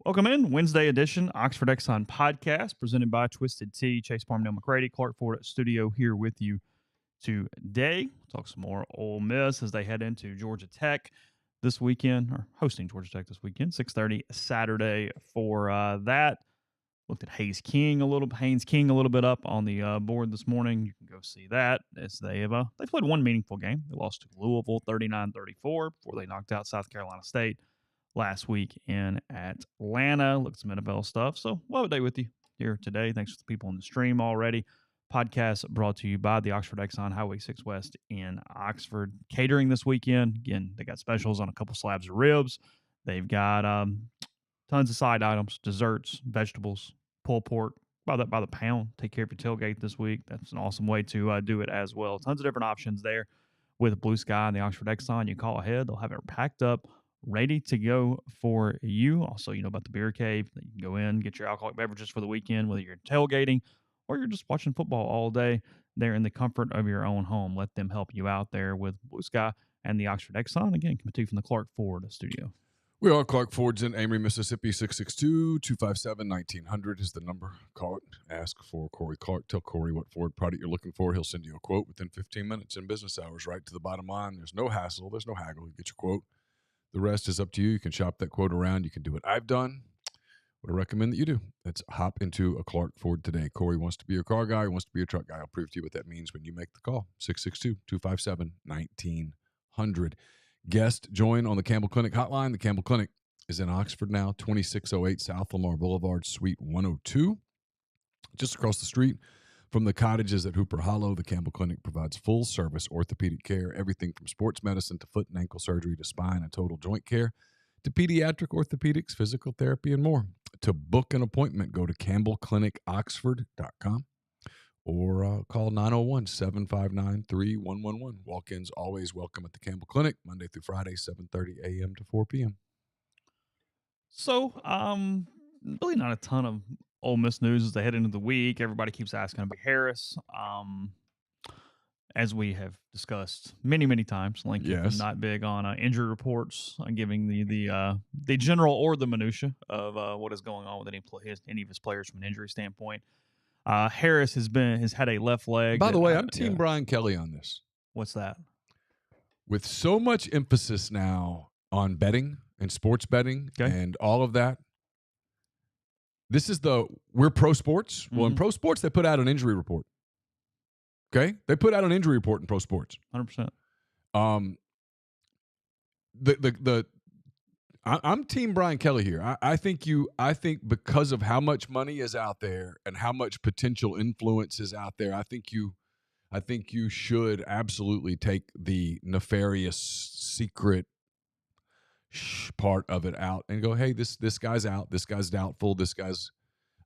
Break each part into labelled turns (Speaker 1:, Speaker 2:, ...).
Speaker 1: Welcome in Wednesday edition Oxford Exxon Podcast presented by Twisted Tea. Chase Parham, Neal, McCready, Clark Ford Studio here with you today. We'll talk some more Ole Miss as they head into Georgia Tech this weekend, or hosting Georgia Tech this weekend, 6:30 Saturday for that. Looked at Haynes King a little bit up on the board this morning. You can go see that as they played one meaningful game. They lost to Louisville 39-34 before they knocked out South Carolina State last week in Atlanta. Looked at some NFL stuff. So we'll have a day with you here today. Thanks to the people on the stream already. Podcast brought to you by the Oxford Exxon Highway 6 West in Oxford. Catering this weekend. Again, they got specials on a couple slabs of ribs. They've got tons of side items, desserts, vegetables, pulled pork by the pound. Take care of your tailgate this week. That's an awesome way to do it as well. Tons of different options there with Blue Sky and the Oxford Exxon. You call ahead. They'll have it packed up, ready to go for you. Also, you know about the beer cave. You can go in, get your alcoholic beverages for the weekend, whether you're tailgating or you're just watching football all day there in the comfort of your own home. Let them help you out there with Blue Sky and the Oxford Exxon. Again, coming to you from the Clark Ford Studio.
Speaker 2: We are Clark Ford's in Amory, Mississippi. 662-257-1900 is the number. Call it. Ask for Corey Clark. Tell Corey what Ford product you're looking for. He'll send you a quote within 15 minutes in business hours, right to the bottom line. There's no hassle. There's no haggle. You get your quote. The rest is up to you. You can shop that quote around. You can do what I've done. What I recommend that you do. Let's hop into a Clark Ford today. Corey wants to be your car guy. He wants to be your truck guy. I'll prove to you what that means when you make the call. 662-257-1900. Guest join on the Campbell Clinic hotline. The Campbell Clinic is in Oxford now, 2608 South Lamar Boulevard, Suite 102. Just across the street from the cottages at Hooper Hollow, the Campbell Clinic provides full-service orthopedic care, everything from sports medicine to foot and ankle surgery to spine and total joint care to pediatric orthopedics, physical therapy, and more. To book an appointment, go to campbellclinicoxford.com or call 901-759-3111. Walk-ins always welcome at the Campbell Clinic, Monday through Friday, 7:30 a.m. to 4 p.m.
Speaker 1: So, really not a ton of Ole Miss news as they head into the week. Everybody keeps asking about Harris. As we have discussed many, many times, Lincoln is not big on injury reports, giving the general or the minutia of what is going on with any of his players from an injury standpoint. Harris has had a left leg.
Speaker 2: By the way, I'm Team Brian Kelly on this.
Speaker 1: What's that?
Speaker 2: With so much emphasis now on betting and sports betting and all of that, we're pro sports. Mm-hmm. Well, in pro sports, they put out an injury report. Okay? They put out an injury report in pro sports.
Speaker 1: 100%.
Speaker 2: I'm Team Brian Kelly here. I think because of how much money is out there and how much potential influence is out there, I think you should absolutely take the nefarious secret part of it out and go, hey, this guy's out, this guy's doubtful, this guy's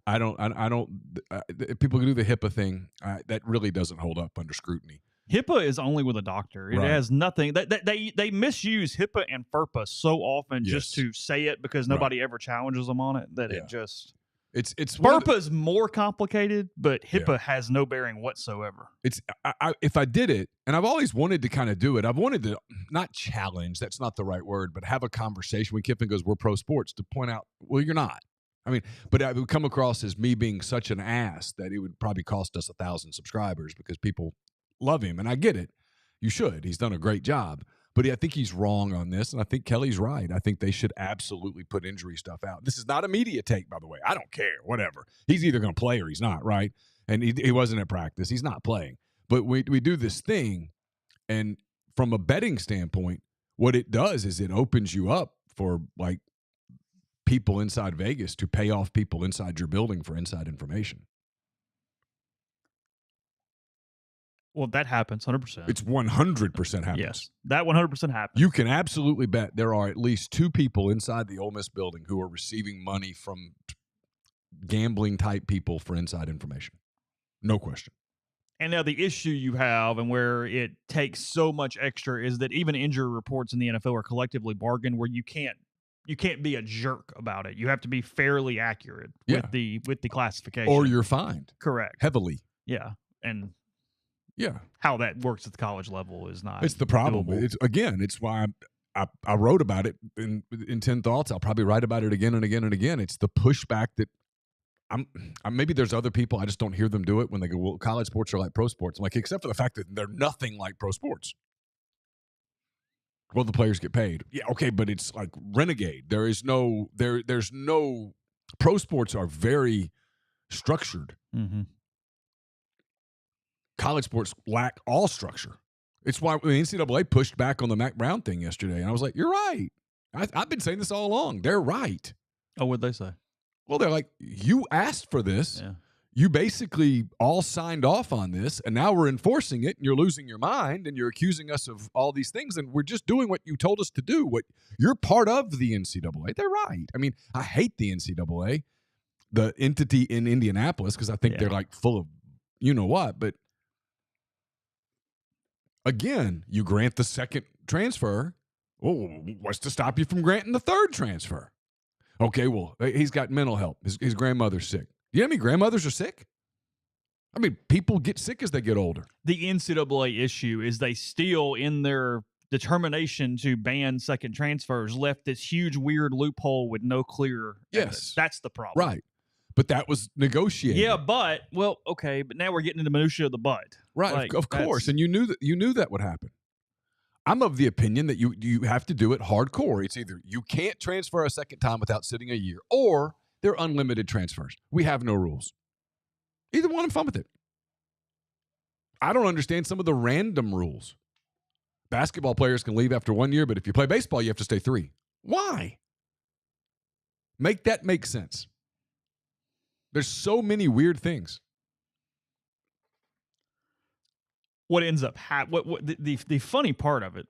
Speaker 2: people can do the HIPAA thing. That really doesn't hold up under scrutiny.
Speaker 1: HIPAA is only with a doctor. It has nothing. They misuse HIPAA and FERPA so often just to say it because nobody ever challenges them on it that it just it's FERPA is more complicated, but HIPAA has no bearing whatsoever.
Speaker 2: If I did it, and I've always wanted to kind of do it. I've wanted to not challenge. That's not the right word, but have a conversation when Kiffin goes, "We're pro sports," to point out, well, you're not. I mean, but it would come across as me being such an ass that it would probably cost us 1,000 subscribers because people love him. And I get it. You should. He's done a great job. But I think he's wrong on this, and I think Kelly's right. I think they should absolutely put injury stuff out. This is not a media take, by the way. I don't care. Whatever. He's either going to play or he's not, right? And he wasn't at practice. He's not playing. But we do this thing, and from a betting standpoint, what it does is it opens you up for, like, people inside Vegas to pay off people inside your building for inside information.
Speaker 1: Well, that happens 100%.
Speaker 2: It's 100% happens.
Speaker 1: Yes, that 100% happens.
Speaker 2: You can absolutely bet there are at least 2 people inside the Ole Miss building who are receiving money from gambling-type people for inside information. No question.
Speaker 1: And now the issue you have and where it takes so much extra is that even injury reports in the NFL are collectively bargained where you can't be a jerk about it. You have to be fairly accurate with the classification.
Speaker 2: Or you're fined.
Speaker 1: Correct.
Speaker 2: Heavily.
Speaker 1: Yeah. And
Speaker 2: yeah,
Speaker 1: how that works at the college level is not.
Speaker 2: It's the problem.
Speaker 1: Doable.
Speaker 2: It's why I wrote about it in 10 Thoughts. I'll probably write about it again and again and again. It's the pushback that maybe there's other people, I just don't hear them do it when they go, well, college sports are like pro sports. I'm like, except for the fact that they're nothing like pro sports. Well, the players get paid. Yeah, okay, but it's like renegade. There's no pro sports are very structured.
Speaker 1: Mm-hmm.
Speaker 2: College sports lack all structure. It's why the NCAA pushed back on the Mac Brown thing yesterday. And I was like, you're right. I've been saying this all along. They're right.
Speaker 1: Oh, what'd they say?
Speaker 2: Well, they're like, you asked for this.
Speaker 1: Yeah.
Speaker 2: You basically all signed off on this, and now we're enforcing it, and you're losing your mind, and you're accusing us of all these things, and we're just doing what you told us to do. You're part of the NCAA. They're right. I mean, I hate the NCAA, the entity in Indianapolis, because I think they're like full of you know what. But again, you grant the second transfer. Oh, what's to stop you from granting the third transfer? Okay, well, he's got mental health. His grandmother's sick. You know how many grandmothers are sick? I mean, people get sick as they get older.
Speaker 1: The NCAA issue is they still, in their determination to ban second transfers, left this huge, weird loophole with no clear evidence. That's the problem.
Speaker 2: Right. But that was negotiated.
Speaker 1: Yeah, but, well, okay, but now we're getting into the minutia of the but.
Speaker 2: Right, like, of course. And you knew that would happen. I'm of the opinion that you have to do it hardcore. It's either you can't transfer a second time without sitting a year, or they're unlimited transfers. We have no rules. Either one, I'm fine with it. I don't understand some of the random rules. Basketball players can leave after 1 year, but if you play baseball, you have to stay 3. Why? Make that make sense. There's so many weird things.
Speaker 1: What ends up the funny part of it,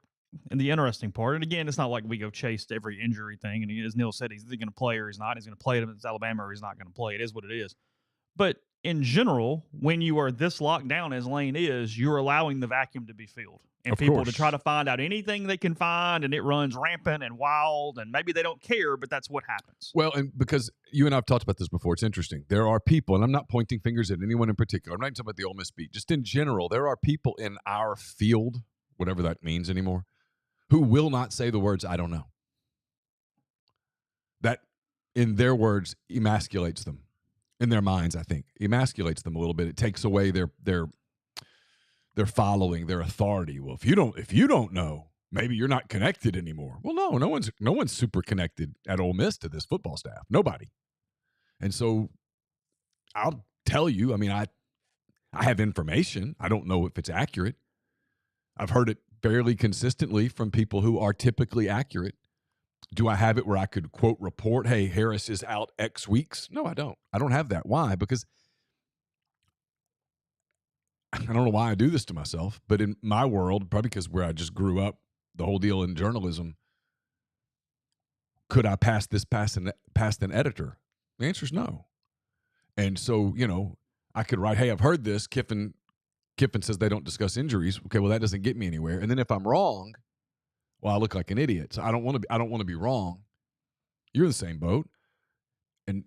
Speaker 1: and the interesting part, and again, it's not like we go chase every injury thing. And as Neal said, he's either going to play or he's not. He's going to play it if it's Alabama, or he's not going to play. It is what it is. But in general, when you are this locked down as Lane is, you're allowing the vacuum to be filled. And
Speaker 2: of
Speaker 1: people
Speaker 2: course.
Speaker 1: To try to find out anything they can find, and it runs rampant and wild, and maybe they don't care, but that's what happens.
Speaker 2: Well, and because you and I have talked about this before, it's interesting. There are people, and I'm not pointing fingers at anyone in particular. I'm not even talking about the Ole Miss beat. Just in general, there are people in our field, whatever that means anymore, who will not say the words, I don't know. That, in their words, emasculates them. In their minds, I think. Emasculates them a little bit. It takes away their following, their authority. Well, if you don't know, maybe you're not connected anymore. Well, no one's super connected at Ole Miss to this football staff. Nobody. And so I'll tell you, I mean, I have information. I don't know if it's accurate. I've heard it fairly consistently from people who are typically accurate. Do I have it where I could, quote, report, hey, Harris is out X weeks? No, I don't. I don't have that. Why? Because I don't know why I do this to myself, but in my world, probably because where I just grew up, the whole deal in journalism, could I pass this past an editor? The answer is no. And so, I could write, hey, I've heard this. Kiffin says they don't discuss injuries. Okay, well, that doesn't get me anywhere. And then if I'm wrong, well, I look like an idiot. So I don't want to be wrong. You're in the same boat. And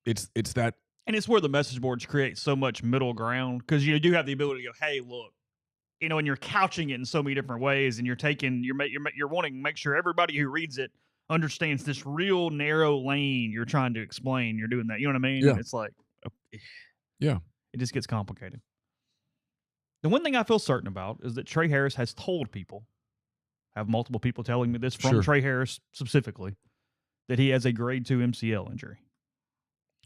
Speaker 2: it's that.
Speaker 1: And it's where the message boards create so much middle ground, because you do have the ability to go, hey, look, and you're couching it in so many different ways, and you're wanting to make sure everybody who reads it understands this real narrow lane you're trying to explain. You're doing that. You know what I mean?
Speaker 2: Yeah.
Speaker 1: And it's like,
Speaker 2: yeah,
Speaker 1: it just gets complicated. The one thing I feel certain about is that Trey Harris has told people, have multiple people telling me this from
Speaker 2: Sure.
Speaker 1: Trey Harris specifically, that he has a grade 2 MCL injury.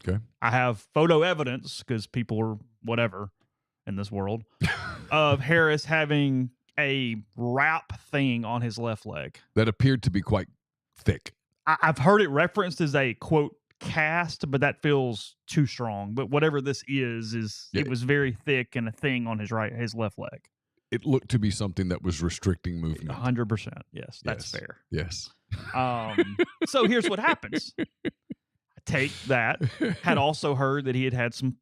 Speaker 2: Okay.
Speaker 1: I have photo evidence, because people are whatever in this world, of Harris having a wrap thing on his left leg
Speaker 2: that appeared to be quite thick.
Speaker 1: I've heard it referenced as a, quote, cast, but that feels too strong. But whatever this is It was very thick and a thing on his left leg.
Speaker 2: It looked to be something that was restricting movement.
Speaker 1: 100%. Yes, that's fair.
Speaker 2: Yes.
Speaker 1: So here's what happens. Take that. Had also heard that he had some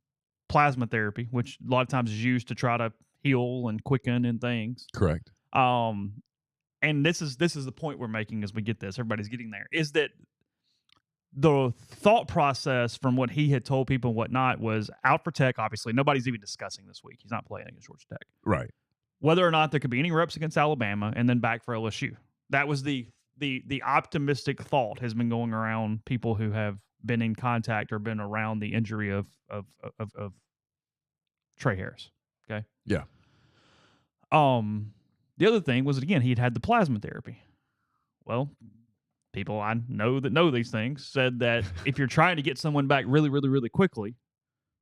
Speaker 1: plasma therapy, which a lot of times is used to try to heal and quicken and things.
Speaker 2: Correct.
Speaker 1: And this is the point we're making as we get this. Everybody's getting there. Is that the thought process from what he had told people and whatnot was out for Tech. Obviously, nobody's even discussing this week. He's not playing against Georgia Tech.
Speaker 2: Right.
Speaker 1: Whether or not there could be any reps against Alabama, and then back for LSU. That was the the optimistic thought has been going around people who have been in contact or been around the injury of Trey Harris. Okay.
Speaker 2: Yeah.
Speaker 1: The other thing was, again, he'd had the plasma therapy. Well, people I know that know these things said that if you're trying to get someone back really, really, really quickly,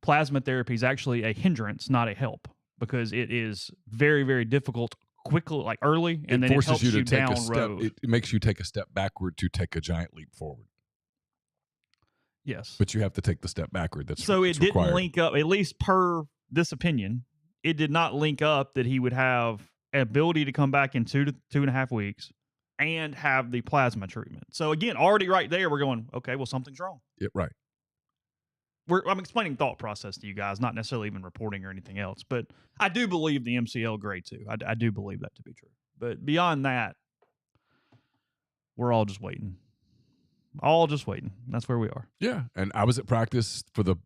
Speaker 1: plasma therapy is actually a hindrance, not a help, because it is very, very difficult quickly, like early, and then it helps you down road.
Speaker 2: It makes you take a step backward to take a giant leap forward.
Speaker 1: Yes.
Speaker 2: But you have to take the step backward. That's
Speaker 1: so it didn't
Speaker 2: required.
Speaker 1: link up, at least per this opinion, it did not link up that he would have an ability to come back in 2 to 2.5 weeks and have the plasma treatment. So again, already right there, we're going, okay, well, something's wrong.
Speaker 2: Yeah, right.
Speaker 1: I'm explaining thought process to you guys, not necessarily even reporting or anything else. But I do believe the MCL grade 2. I do believe that to be true. But beyond that, we're all just waiting. All just waiting. That's where we are.
Speaker 2: Yeah. And I was at practice for the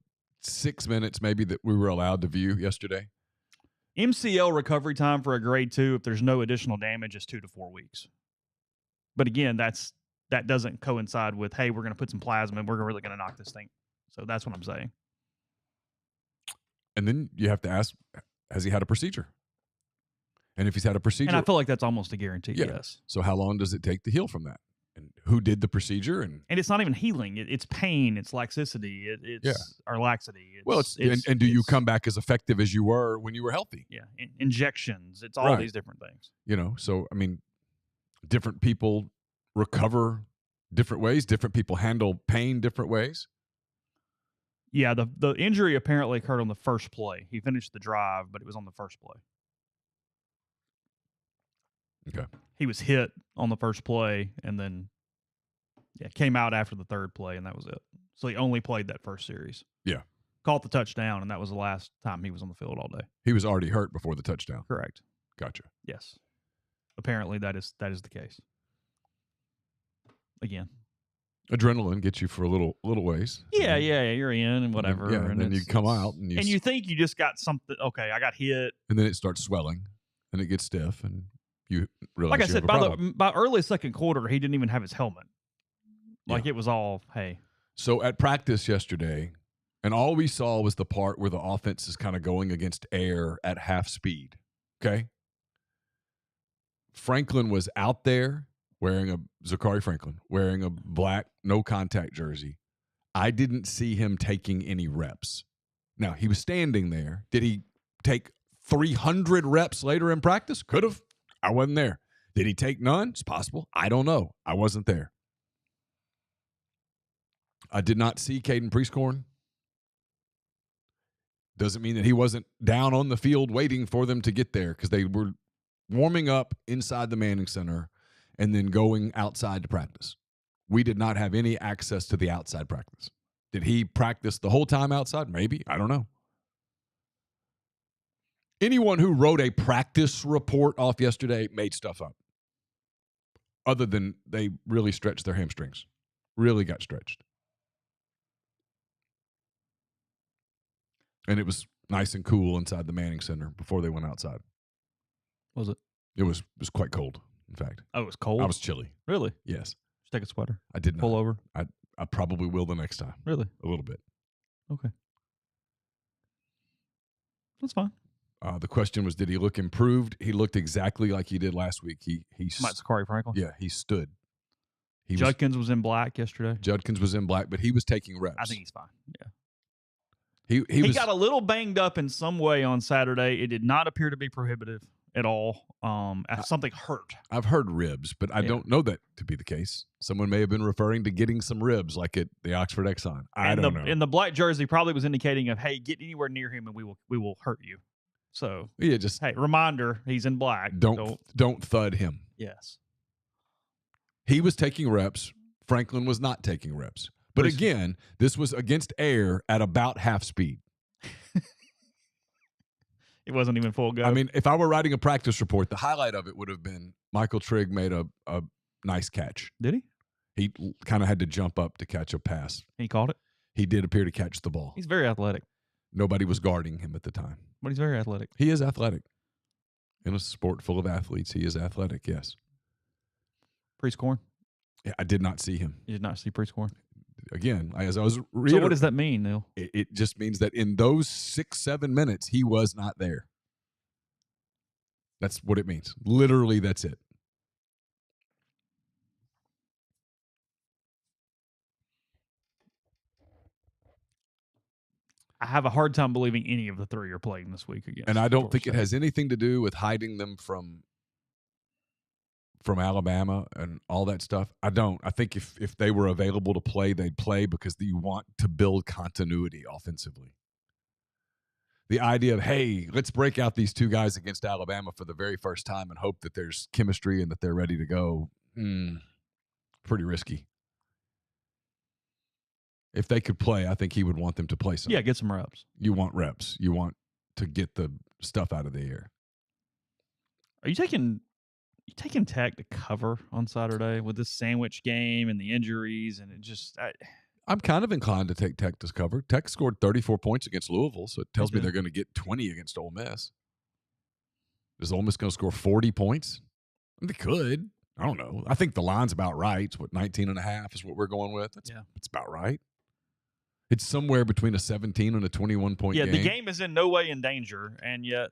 Speaker 2: 6 minutes maybe that we were allowed to view yesterday.
Speaker 1: MCL recovery time for a grade 2, if there's no additional damage, is 2 to 4 weeks. But again, that doesn't coincide with, hey, we're going to put some plasma and we're really going to knock this thing. So that's what I'm saying.
Speaker 2: And then you have to ask, has he had a procedure? And if he's had a procedure.
Speaker 1: And I feel like that's almost a guarantee, yes.
Speaker 2: So how long does it take to heal from that? And who did the procedure? And
Speaker 1: it's not even healing. It's pain. It's laxicity. Or laxity.
Speaker 2: And do you come back as effective as you were when you were healthy?
Speaker 1: Yeah. Injections. It's all these different things.
Speaker 2: So, I mean, different people recover different ways. Different people handle pain different ways.
Speaker 1: Yeah, the injury apparently occurred on the first play. He finished the drive, but it was on the first play.
Speaker 2: Okay.
Speaker 1: He was hit on the first play and then came out after the third play, and that was it. So he only played that first series.
Speaker 2: Yeah.
Speaker 1: Caught the touchdown, and that was the last time he was on the field all day.
Speaker 2: He was already hurt before the touchdown.
Speaker 1: Correct.
Speaker 2: Gotcha.
Speaker 1: Yes. Apparently that is the case. Again.
Speaker 2: Adrenaline gets you for a little ways.
Speaker 1: Yeah, you're in and whatever.
Speaker 2: And then you come out and
Speaker 1: you think you just got something. Okay, I got hit,
Speaker 2: and then it starts swelling, and it gets stiff, and you realize.
Speaker 1: Like I said, by early second quarter, he didn't even have his helmet. It was all hey.
Speaker 2: So at practice yesterday, and all we saw was the part where the offense is kind of going against air at half speed. Okay, Franklin was out there. Zachary Franklin, wearing a black no-contact jersey. I didn't see him taking any reps. Now, he was standing there. Did he take 300 reps later in practice? Could have. I wasn't there. Did he take none? It's possible. I don't know. I wasn't there. I did not see Caden Prieskorn. Doesn't mean that he wasn't down on the field waiting for them to get there because they were warming up inside the Manning Center and then going outside to practice. We did not have any access to the outside practice. Did he practice the whole time outside? Maybe. I don't know. Anyone who wrote a practice report off yesterday made stuff up. Other than they really stretched their hamstrings. Really got stretched. And it was nice and cool inside the Manning Center before they went outside.
Speaker 1: Was it?
Speaker 2: It was quite cold. In fact.
Speaker 1: Oh, it was cold?
Speaker 2: I was chilly.
Speaker 1: Really?
Speaker 2: Yes.
Speaker 1: Just take a sweater?
Speaker 2: I did not.
Speaker 1: Pull over?
Speaker 2: I probably will the next time.
Speaker 1: Really?
Speaker 2: A little bit.
Speaker 1: Okay. That's fine.
Speaker 2: The question was, did he look improved? He looked exactly like he did last week. He
Speaker 1: Zachary Franklin?
Speaker 2: Yeah, he stood.
Speaker 1: Judkins was in black yesterday.
Speaker 2: Judkins was in black, but he was taking reps.
Speaker 1: I think he's fine.
Speaker 2: Yeah. He
Speaker 1: got a little banged up in some way on Saturday. It did not appear to be prohibitive at all. Something hurt.
Speaker 2: I've heard ribs, but I don't know that to be the case. Someone may have been referring to getting some ribs, like at the Oxford Exxon. I don't know.
Speaker 1: And the black jersey probably was indicating of, hey, get anywhere near him and we will hurt you. So
Speaker 2: yeah,
Speaker 1: hey, reminder, he's in black.
Speaker 2: Don't thud him.
Speaker 1: Yes.
Speaker 2: He was taking reps. Franklin was not taking reps. But again, this was against air at about half speed.
Speaker 1: It wasn't even full go.
Speaker 2: I mean, if I were writing a practice report, the highlight of it would have been Michael Trigg made a nice catch.
Speaker 1: Did he?
Speaker 2: He kind of had to jump up to catch a pass.
Speaker 1: He caught it?
Speaker 2: He did appear to catch the ball.
Speaker 1: He's very athletic.
Speaker 2: Nobody was guarding him at the time.
Speaker 1: But he's very athletic.
Speaker 2: He is athletic. In a sport full of athletes, he is athletic, yes.
Speaker 1: Prieskorn?
Speaker 2: Yeah, I did not see him.
Speaker 1: You did not see pre-scoring?
Speaker 2: Again, as I was
Speaker 1: So what does that mean, Neal?
Speaker 2: It just means that in those 6-7 minutes, he was not there. That's what it means. Literally, that's it.
Speaker 1: I have a hard time believing any of the three are playing this week again.
Speaker 2: And I don't think it has anything to do with hiding them from Alabama and all that stuff. I don't. I think if they were available to play, they'd play because you want to build continuity offensively. The idea of, hey, let's break out these two guys against Alabama for the very first time and hope that there's chemistry and that they're ready to go, pretty risky. If they could play, I think he would want them to play some.
Speaker 1: Yeah, get some reps.
Speaker 2: You want reps. You want to get the stuff out of the air.
Speaker 1: Are you taking Tech to cover on Saturday with this sandwich game and the injuries? And it just
Speaker 2: I'm kind of inclined to take Tech to cover. Tech scored 34 points against Louisville, so it tells me they're going to get 20 against Ole Miss. Is Ole Miss going to score 40 points? They could. I don't know. I think the line's about right. It's 19.5 is what we're going with. It's about right. It's somewhere between a 17 and a 21-point game.
Speaker 1: Yeah, the game is in no way in danger, and yet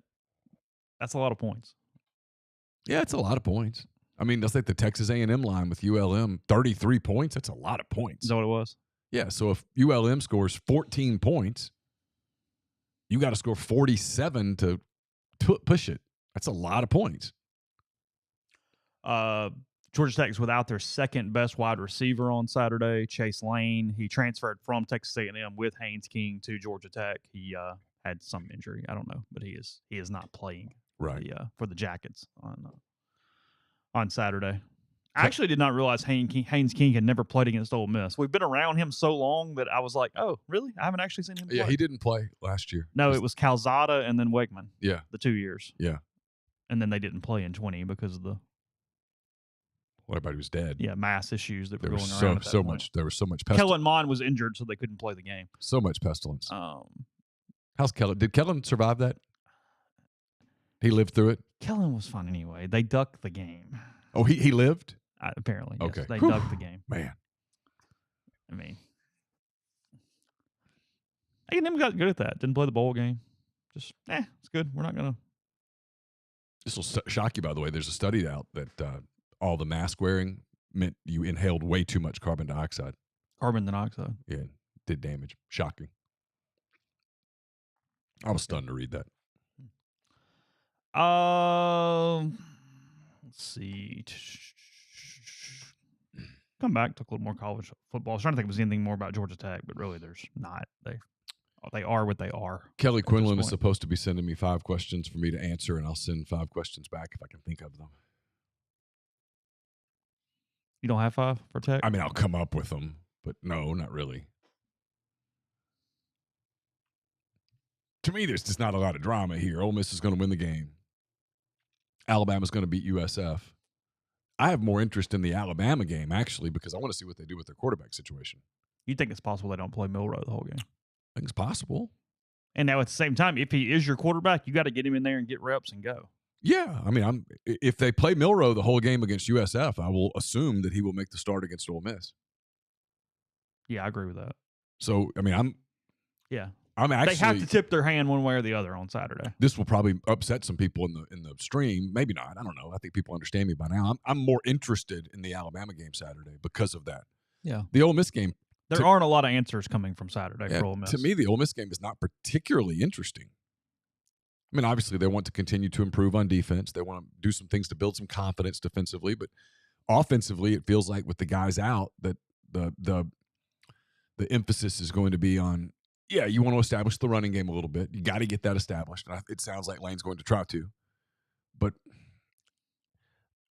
Speaker 1: that's a lot of points.
Speaker 2: Yeah, it's a lot of points. I mean, that's like the Texas A&M line with ULM, 33 points. That's a lot of points.
Speaker 1: Is that what it was?
Speaker 2: Yeah, so if ULM scores 14 points, you got to score 47 to push it. That's a lot of points.
Speaker 1: Georgia Tech is without their second best wide receiver on Saturday, Chase Lane. He transferred from Texas A&M with Haynes King to Georgia Tech. He had some injury, I don't know, but he is not playing for the Jackets on Saturday. I actually did not realize Haynes King had never played against Ole Miss. We've been around him so long that I was like, oh, really? I haven't actually seen him play.
Speaker 2: Yeah, he didn't play last year.
Speaker 1: No, it was Calzada and then Wegman.
Speaker 2: Yeah.
Speaker 1: The 2 years.
Speaker 2: Yeah.
Speaker 1: And then they didn't play in 20 because of
Speaker 2: everybody was dead.
Speaker 1: Yeah, mass issues that were going around.
Speaker 2: There was so much pestilence.
Speaker 1: Kellen Mond was injured, so they couldn't play the game.
Speaker 2: So much pestilence. How's Kellen? Did Kellen survive that? He lived through it?
Speaker 1: Kellen was fine anyway. They ducked the game.
Speaker 2: Oh, he lived?
Speaker 1: Apparently, yes.
Speaker 2: Okay.
Speaker 1: They ducked the game.
Speaker 2: Man.
Speaker 1: I mean, A&M got good at that. Didn't play the bowl game. Just, it's good. We're not going to.
Speaker 2: This will shock you, by the way. There's a study out that all the mask wearing meant you inhaled way too much carbon dioxide.
Speaker 1: Carbon dioxide?
Speaker 2: Yeah, did damage. Shocking. I was stunned to read that.
Speaker 1: Let's see. Come back, talk a little more college football. I was trying to think if there's anything more about Georgia Tech, but really there's not. They are what they are.
Speaker 2: Kelly Quinlan is supposed to be sending me 5 questions for me to answer, and I'll send 5 questions back if I can think of them.
Speaker 1: You don't have 5 for Tech?
Speaker 2: I mean, I'll come up with them, but no, not really. To me, there's just not a lot of drama here. Ole Miss is going to win the game. Alabama's going to beat USF. I have more interest in the Alabama game, actually, because I want to see what they do with their quarterback situation.
Speaker 1: You think it's possible they don't play Milroe the whole game?
Speaker 2: I think it's possible.
Speaker 1: And now at the same time, if he is your quarterback, you got to get him in there and get reps and go.
Speaker 2: Yeah. I mean, if they play Milroe the whole game against USF, I will assume that he will make the start against Ole Miss.
Speaker 1: Yeah, I agree with that.
Speaker 2: So, I mean, I'm actually.
Speaker 1: They have to tip their hand one way or the other on Saturday.
Speaker 2: This will probably upset some people in the stream. Maybe not. I don't know. I think people understand me by now. I'm more interested in the Alabama game Saturday because of that.
Speaker 1: Yeah.
Speaker 2: The Ole Miss game.
Speaker 1: There aren't a lot of answers coming from Saturday for Ole Miss.
Speaker 2: To me, the Ole Miss game is not particularly interesting. I mean, obviously, they want to continue to improve on defense. They want to do some things to build some confidence defensively. But offensively, it feels like with the guys out that the emphasis is going to be on, you want to establish the running game a little bit. You got to get that established. And it sounds like Lane's going to try to. But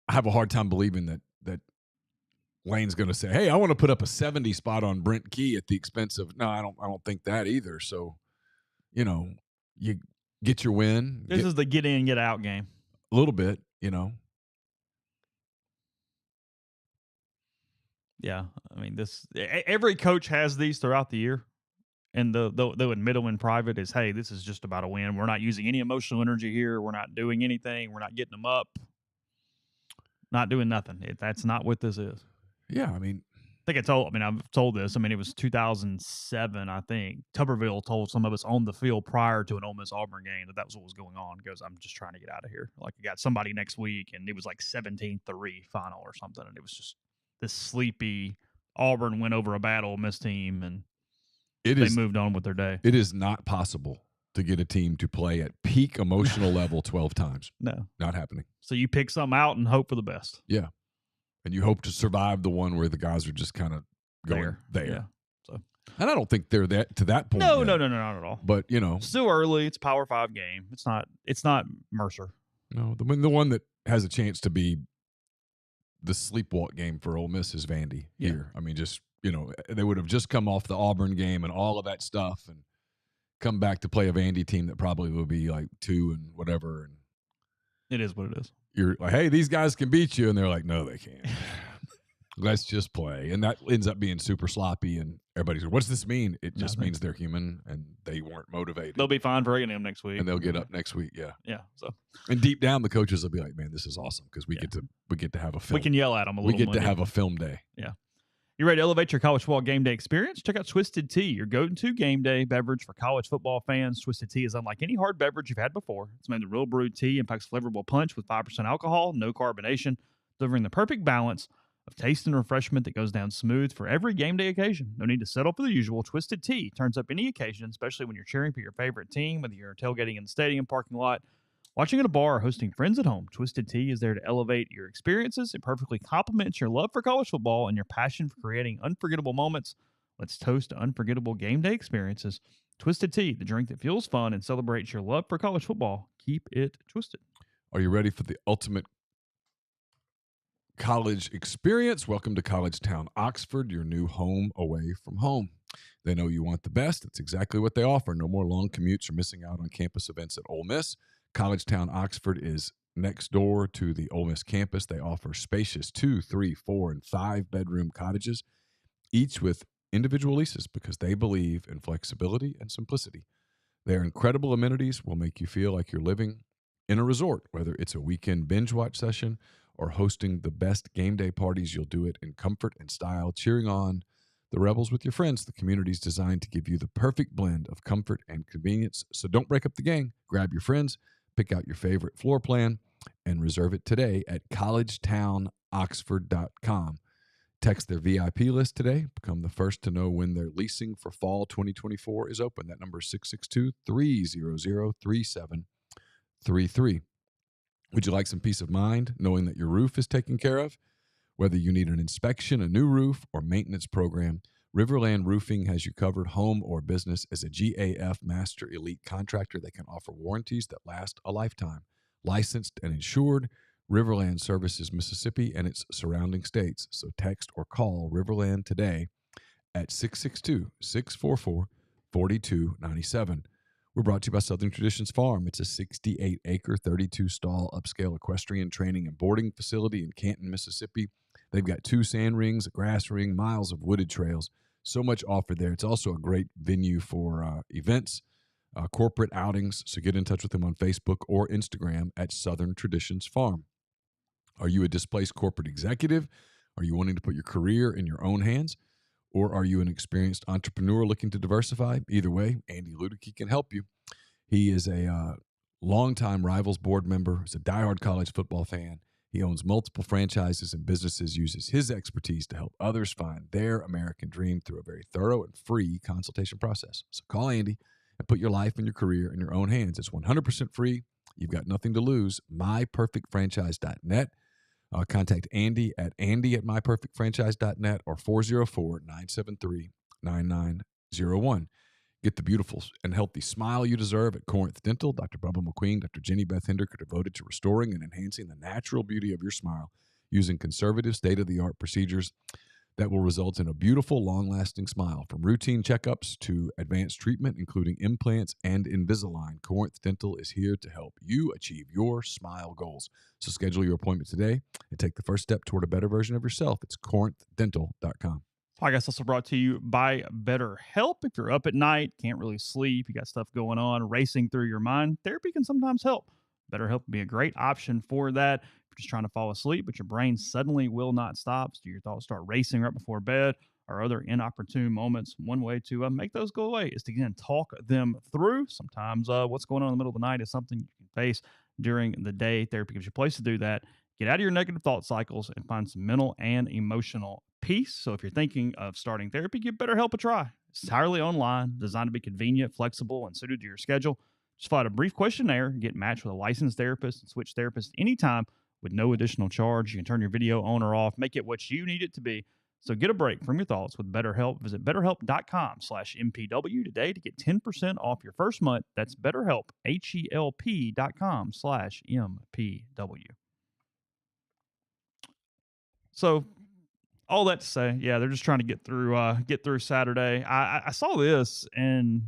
Speaker 2: I have a hard time believing that Lane's going to say, hey, I want to put up a 70 spot on Brent Key at the expense of, no, I don't think that either. So, you get your win.
Speaker 1: This is the get in, get out game.
Speaker 2: A little bit,
Speaker 1: Yeah. I mean, every coach has these throughout the year. And they'll admit them in private is, hey, this is just about a win. We're not using any emotional energy here. We're not doing anything. We're not getting them up. Not doing nothing. That's not what this is.
Speaker 2: Yeah, I mean,
Speaker 1: I've told this. I mean, it was 2007, I think. Tuberville told some of us on the field prior to an Ole Miss Auburn game that was what was going on. He goes, I'm just trying to get out of here. Like, I got somebody next week, and it was like 17-3 final or something. And it was just this sleepy Auburn went over a bad Ole Miss team, and they moved on with their day.
Speaker 2: It is not possible to get a team to play at peak emotional level 12 times.
Speaker 1: No.
Speaker 2: Not happening.
Speaker 1: So you pick something out and hope for the best.
Speaker 2: Yeah. And you hope to survive the one where the guys are just kind of going there.
Speaker 1: Yeah. So,
Speaker 2: and I don't think they're to that point.
Speaker 1: No, not at all.
Speaker 2: But
Speaker 1: still early. It's a Power 5 game. It's not Mercer.
Speaker 2: No, the one that has a chance to be the sleepwalk game for Ole Miss is Vandy here. I mean, just they would have just come off the Auburn game and all of that stuff, and come back to play a Vandy team that probably will be like 2 and whatever. And
Speaker 1: it is what it is.
Speaker 2: You're like, hey, these guys can beat you. And they're like, no, they can't. Let's just play. And that ends up being super sloppy. And everybody's like, what's this mean? It just means they're human and they weren't motivated.
Speaker 1: They'll be fine for A&M next week.
Speaker 2: And they'll get up next week. Yeah.
Speaker 1: Yeah. So,
Speaker 2: and deep down, the coaches will be like, man, this is awesome because we get to have a film.
Speaker 1: We can yell at them a little.
Speaker 2: We get to have a film day.
Speaker 1: Yeah. You ready to elevate your college football game day experience? Check out Twisted Tea, your go-to game day beverage for college football fans. Twisted Tea is unlike any hard beverage you've had before. It's made with real brewed tea and packs flavorful punch with 5% alcohol, no carbonation, delivering the perfect balance of taste and refreshment that goes down smooth for every game day occasion. No need to settle for the usual. Twisted Tea turns up any occasion, especially when you're cheering for your favorite team, whether you're tailgating in the stadium parking lot, watching at a bar, or hosting friends at home. Twisted Tea is there to elevate your experiences. It perfectly complements your love for college football and your passion for creating unforgettable moments. Let's toast to unforgettable game day experiences. Twisted Tea, the drink that feels fun and celebrates your love for college football. Keep it twisted.
Speaker 2: Are you ready for the ultimate college experience? Welcome to College Town, Oxford, your new home away from home. They know you want the best. That's exactly what they offer. No more long commutes or missing out on campus events at Ole Miss. College Town, Oxford is next door to the Ole Miss campus. They offer spacious 2, 3, 4, and 5 bedroom cottages, each with individual leases because they believe in flexibility and simplicity. Their incredible amenities will make you feel like you're living in a resort, whether it's a weekend binge watch session or hosting the best game day parties. You'll do it in comfort and style, cheering on the Rebels with your friends. The community is designed to give you the perfect blend of comfort and convenience. So don't break up the gang. Grab your friends, pick out your favorite floor plan, and reserve it today at collegetownoxford.com. Text their VIP list today. Become the first to know when their leasing for fall 2024 is open. That number is 662-300-3733. Would you like some peace of mind knowing that your roof is taken care of? Whether you need an inspection, a new roof, or maintenance program, Riverland Roofing has you covered. Home or business. As a GAF Master Elite contractor, they can offer warranties that last a lifetime. Licensed and insured, Riverland services Mississippi and its surrounding states. So text or call Riverland today at 662-644-4297. We're brought to you by Southern Traditions Farm. It's a 68-acre, 32-stall upscale equestrian training and boarding facility in Canton, Mississippi. They've got 2 sand rings, a grass ring, miles of wooded trails. So much offered there. It's also a great venue for events, corporate outings. So get in touch with them on Facebook or Instagram at Southern Traditions Farm. Are you a displaced corporate executive? Are you wanting to put your career in your own hands? Or are you an experienced entrepreneur looking to diversify? Either way, Andy Ludicky can help you. He is a longtime Rivals board member. He's a diehard college football fan. He owns multiple franchises and businesses, uses his expertise to help others find their American dream through a very thorough and free consultation process. So call Andy and put your life and your career in your own hands. It's 100% free. You've got nothing to lose. MyPerfectFranchise.net. Contact Andy at myperfectfranchise.net or 404-973-9901. Get the beautiful and healthy smile you deserve at Corinth Dental. Dr. Bubba McQueen, Dr. Jenny Beth Hendrick are devoted to restoring and enhancing the natural beauty of your smile using conservative, state-of-the-art procedures that will result in a beautiful, long-lasting smile. From routine checkups to advanced treatment, including implants and Invisalign, Corinth Dental is here to help you achieve your smile goals. So schedule your appointment today and take the first step toward a better version of yourself. It's corinthdental.com.
Speaker 1: Podcast also brought to you by BetterHelp. If you're up at night, can't really sleep, you got stuff going on, racing through your mind, therapy can sometimes help. BetterHelp would be a great option for that. If you're just trying to fall asleep, but your brain suddenly will not stop. So your thoughts start racing right before bed, or other inopportune moments. One way to make those go away is to, again, talk them through. Sometimes what's going on in the middle of the night is something you can face during the day. Therapy gives you a place to do that. Get out of your negative thought cycles and find some mental and emotional peace. So if you're thinking of starting therapy, give BetterHelp a try. It's entirely online, designed to be convenient, flexible, and suited to your schedule. Just fill out a brief questionnaire, get matched with a licensed therapist, and switch therapists anytime with no additional charge. You can turn your video on or off, make it what you need it to be. So get a break from your thoughts with BetterHelp. Visit BetterHelp.com/MPW today to get 10% off your first month. That's BetterHelp, HELP.com/MPW. So all that to say, yeah, they're just trying to get through Saturday. I saw this, and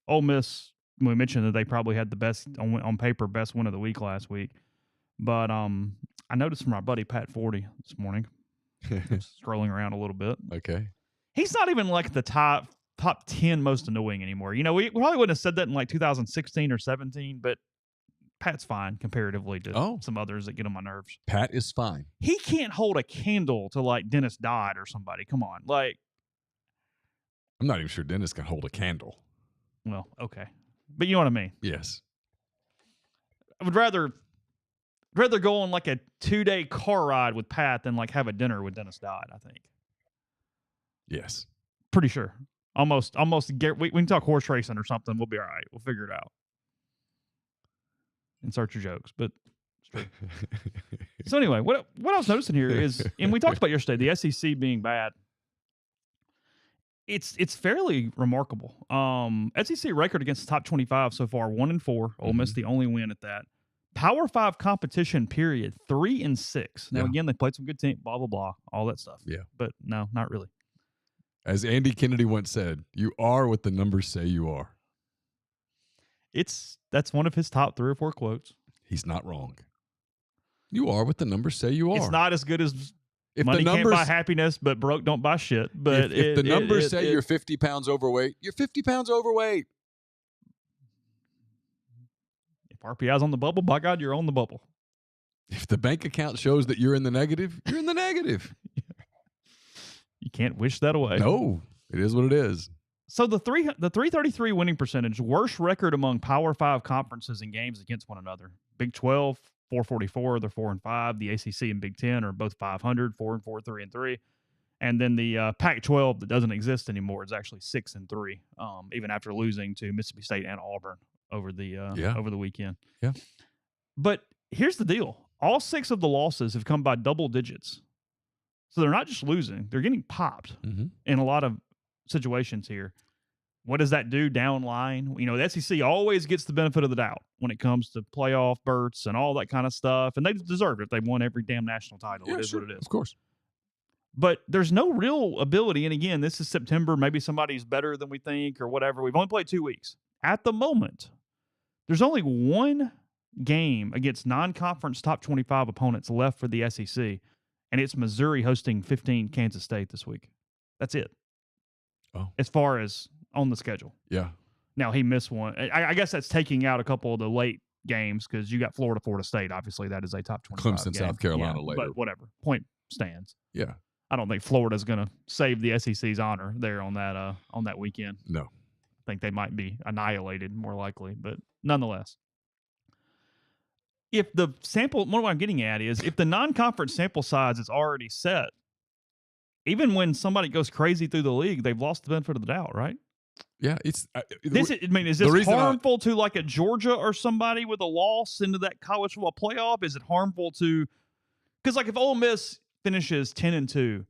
Speaker 1: Ole Miss, we mentioned that they probably had the best, on paper, best win of the week last week. But I noticed from our buddy Pat 40 this morning, scrolling around a little bit.
Speaker 2: Okay.
Speaker 1: He's not even like the top 10 most annoying anymore. You know, we probably wouldn't have said that in like 2016 or 17, but Pat's fine comparatively to some others that get on my nerves.
Speaker 2: Pat is fine.
Speaker 1: He can't hold a candle to like Dennis Dodd or somebody. Come on. Like,
Speaker 2: I'm not even sure Dennis can hold a candle.
Speaker 1: Well, okay. But you know what I mean?
Speaker 2: Yes.
Speaker 1: I would rather go on like a 2-day car ride with Pat than like have a dinner with Dennis Dodd, I think.
Speaker 2: Yes.
Speaker 1: Pretty sure. Almost we can talk horse racing or something. We'll be all right. We'll figure it out. Insert your jokes, but so anyway, what I was noticing here is, and we talked about yesterday, the SEC being bad. It's fairly remarkable. SEC record against the top 25 so far, 1-4. Ole Miss the only win at that. Power 5 competition period, 3-6. Now again, they played some good team, blah blah blah, all that stuff.
Speaker 2: Yeah,
Speaker 1: but no, not really.
Speaker 2: As Andy Kennedy once said, "You are what the numbers say you are."
Speaker 1: That's one of his top 3 or 4 quotes.
Speaker 2: He's not wrong. You are what the numbers say you are.
Speaker 1: It's not as good as
Speaker 2: if
Speaker 1: money
Speaker 2: the numbers
Speaker 1: can't buy happiness, but broke don't buy shit. But
Speaker 2: if the numbers say you're 50 pounds overweight, you're 50 pounds overweight.
Speaker 1: If RPI's on the bubble, by God, you're on the bubble.
Speaker 2: If the bank account shows that you're in the negative, you're in the negative.
Speaker 1: You can't wish that away.
Speaker 2: No, it is what it is.
Speaker 1: So the 333 winning percentage, worst record among Power 5 conferences in games against one another. Big 12, 444, they're 4-5. The ACC and Big 10 are both 500, 4-4, 3-3. And then the Pac-12 that doesn't exist anymore is actually 6-3, even after losing to Mississippi State and Auburn over the weekend.
Speaker 2: Yeah.
Speaker 1: But here's the deal. All 6 of the losses have come by double digits. So they're not just losing, they're getting popped in a lot of situations here. What does that do down line? You know, the SEC always gets the benefit of the doubt when it comes to playoff berths and all that kind of stuff. And they deserve it. They've won every damn national title.
Speaker 2: Yeah,
Speaker 1: it is
Speaker 2: sure,
Speaker 1: what it is.
Speaker 2: Of course.
Speaker 1: But there's no real ability. And again, this is September. Maybe somebody's better than we think or whatever. We've only played 2 weeks. At the moment, there's only one game against non-conference top 25 opponents left for the SEC. And it's Missouri hosting 15 Kansas State this week. That's it.
Speaker 2: Oh.
Speaker 1: As far as on the schedule.
Speaker 2: Yeah.
Speaker 1: Now, he missed one. I guess that's taking out a couple of the late games because you got Florida State. Obviously, that is a top 25
Speaker 2: Clemson,
Speaker 1: game.
Speaker 2: South Carolina later.
Speaker 1: But whatever. Point stands.
Speaker 2: Yeah.
Speaker 1: I don't think Florida's going to save the SEC's honor there on that weekend.
Speaker 2: No.
Speaker 1: I think they might be annihilated more likely, but nonetheless. If the sample, what I'm getting at is if the non-conference sample size is already set, even when somebody goes crazy through the league, they've lost the benefit of the doubt, right?
Speaker 2: Yeah, it's
Speaker 1: is this harmful to like a Georgia or somebody with a loss into that college football playoff? Is it harmful to because like if Ole Miss finishes 10-2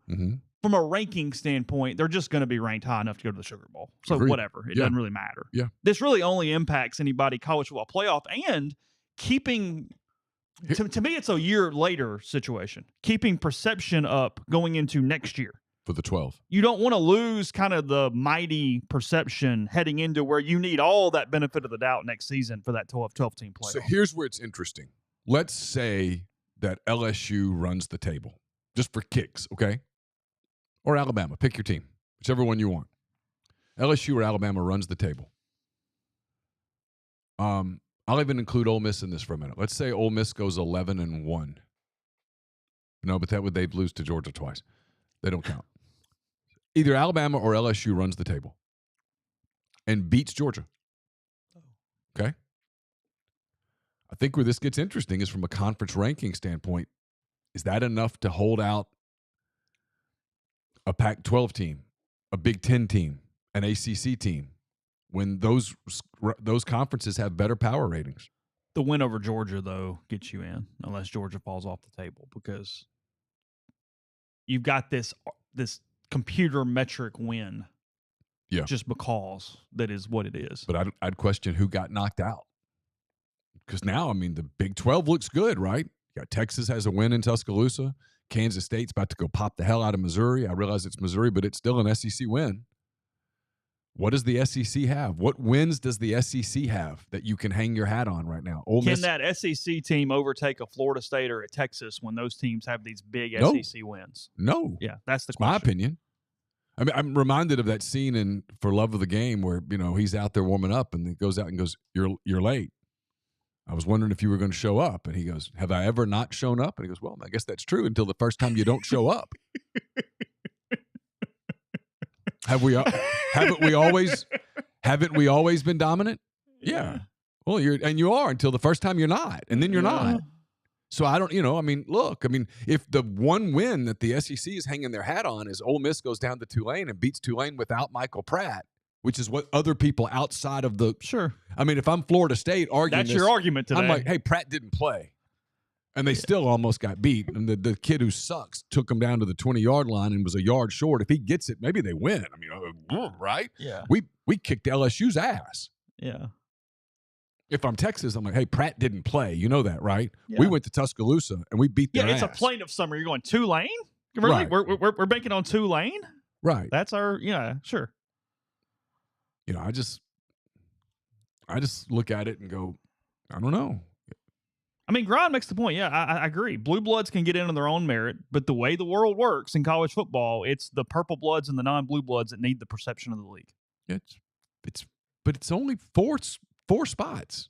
Speaker 1: from a ranking standpoint, they're just going to be ranked high enough to go to the Sugar Bowl. So whatever, it doesn't really matter.
Speaker 2: Yeah,
Speaker 1: this really only impacts anybody college football playoff and keeping. To me, it's a year later situation. Keeping perception up going into next year.
Speaker 2: For the 12.
Speaker 1: You don't want to lose kind of the mighty perception heading into where you need all that benefit of the doubt next season for that 12-team playoff.
Speaker 2: So here's where it's interesting. Let's say that LSU runs the table. Just for kicks, okay? Or Alabama. Pick your team. Whichever one you want. LSU or Alabama runs the table. I'll even include Ole Miss in this for a minute. Let's say Ole Miss goes 11-1. No, but they'd lose to Georgia twice. They don't count. Either Alabama or LSU runs the table and beats Georgia. Okay? I think where this gets interesting is from a conference ranking standpoint. Is that enough to hold out a Pac-12 team, a Big Ten team, an ACC team, when those conferences have better power ratings?
Speaker 1: The win over Georgia, though, gets you in, unless Georgia falls off the table, because you've got this computer metric win.
Speaker 2: Yeah.
Speaker 1: Just because that is what it is.
Speaker 2: But I'd question who got knocked out. Because now, I mean, the Big 12 looks good, right? You got Texas has a win in Tuscaloosa. Kansas State's about to go pop the hell out of Missouri. I realize it's Missouri, but it's still an SEC win. What does the SEC have? What wins does the SEC have that you can hang your hat on right now? Ole Miss,
Speaker 1: can that SEC team overtake a Florida State or a Texas when those teams have these big SEC wins?
Speaker 2: No.
Speaker 1: Yeah, that's the question.
Speaker 2: My opinion. I mean, I'm reminded of that scene in For Love of the Game where, he's out there warming up and he goes out and goes, you're late. I was wondering if you were going to show up. And he goes, have I ever not shown up? And he goes, well, I guess that's true until the first time you don't show up. Haven't we always been dominant? Yeah. Well, you are until the first time you're not. And then you're not. So I don't, look, if the one win that the SEC is hanging their hat on is Ole Miss goes down to Tulane and beats Tulane without Michael Pratt, which is what other people outside of the.
Speaker 1: Sure.
Speaker 2: If I'm Florida State arguing
Speaker 1: that's your argument today.
Speaker 2: I'm like, hey, Pratt didn't play. And they still almost got beat. And the kid who sucks took him down to the 20-yard line and was a yard short. If he gets it, maybe they win. Right?
Speaker 1: Yeah.
Speaker 2: We kicked LSU's ass.
Speaker 1: Yeah.
Speaker 2: If I'm Texas, I'm like, hey, Pratt didn't play. You know that, right?
Speaker 1: Yeah.
Speaker 2: We went to Tuscaloosa and we beat their ass.
Speaker 1: It's a plaintiff summer. You're going Tulane? Really?
Speaker 2: Right.
Speaker 1: We're banking on Tulane?
Speaker 2: Right.
Speaker 1: That's our sure.
Speaker 2: I just look at it and go, I don't know.
Speaker 1: Grind makes the point. Yeah, I agree. Blue bloods can get in on their own merit, but the way the world works in college football, it's the purple bloods and the non-blue bloods that need the perception of the league.
Speaker 2: But it's only four spots.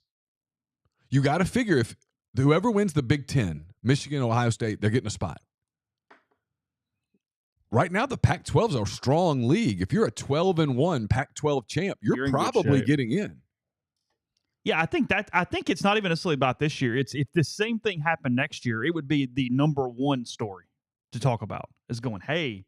Speaker 2: You got to figure if whoever wins the Big Ten, Michigan, Ohio State, they're getting a spot. Right now, the Pac-12 is a strong league. If you're a 12-1 Pac-12 champ, you're probably getting in.
Speaker 1: Yeah, I think it's not even necessarily about this year. It's if the same thing happened next year, it would be the number one story to talk about. Is going, hey,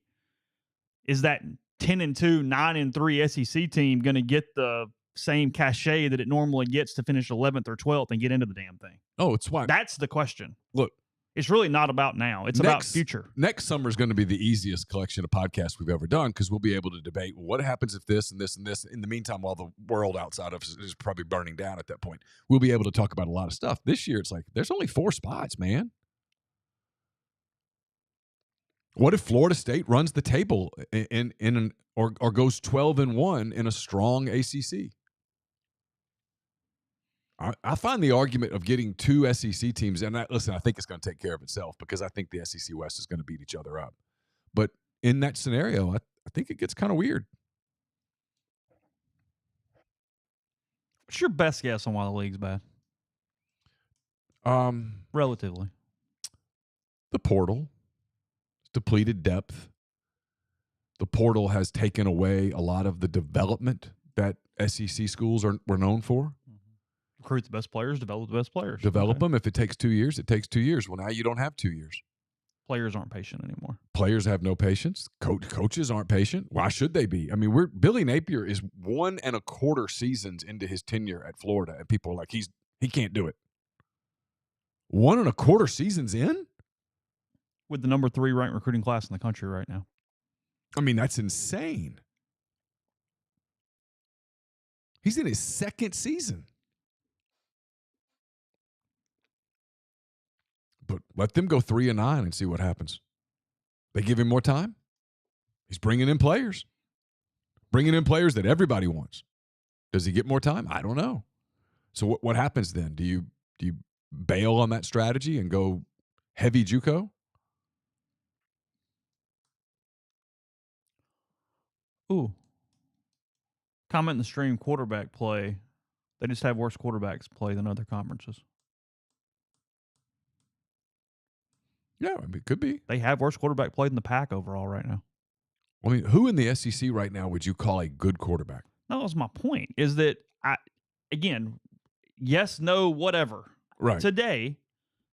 Speaker 1: is that 10-2, 9-3 SEC team going to get the same cachet that it normally gets to finish 11th or 12th and get into the damn thing?
Speaker 2: Oh, it's why.
Speaker 1: That's the question.
Speaker 2: Look.
Speaker 1: It's really not about now. It's about future.
Speaker 2: Next summer is going to be the easiest collection of podcasts we've ever done because we'll be able to debate what happens if this and this and this. In the meantime, while the world outside of us is probably burning down at that point, we'll be able to talk about a lot of stuff. This year, it's like there's only 4 spots, man. What if Florida State runs the table or goes 12-1 in a strong ACC? I find the argument of getting 2 SEC teams, and I think it's going to take care of itself because I think the SEC West is going to beat each other up. But in that scenario, I think it gets kind of weird.
Speaker 1: What's your best guess on why the league's bad? Relatively.
Speaker 2: The portal. Depleted depth. The portal has taken away a lot of the development that SEC schools were known for.
Speaker 1: Recruit the best players, develop the best players.
Speaker 2: Develop them. If it takes 2 years, it takes 2 years. Well, now you don't have 2 years.
Speaker 1: Players aren't patient anymore.
Speaker 2: Players have no patience. Coaches aren't patient. Why should they be? Billy Napier is 1 1/4 seasons into his tenure at Florida, and people are like, he can't do it. 1 1/4 seasons in?
Speaker 1: With the number 3 ranked recruiting class in the country right now.
Speaker 2: That's insane. He's in his 2nd season. But let them go 3-9 and see what happens. They give him more time. He's bringing in players. Bringing in players that everybody wants. Does he get more time? I don't know. So what happens then? Do you bail on that strategy and go heavy JUCO?
Speaker 1: Ooh. Comment in the stream, quarterback play. They just have worse quarterbacks play than other conferences.
Speaker 2: Yeah, I mean, it could be.
Speaker 1: They have worse quarterback play than the pack overall right now.
Speaker 2: I mean, who in the SEC right now would you call a good quarterback?
Speaker 1: That was my point, is that, again, yes, no, whatever.
Speaker 2: Right.
Speaker 1: Today,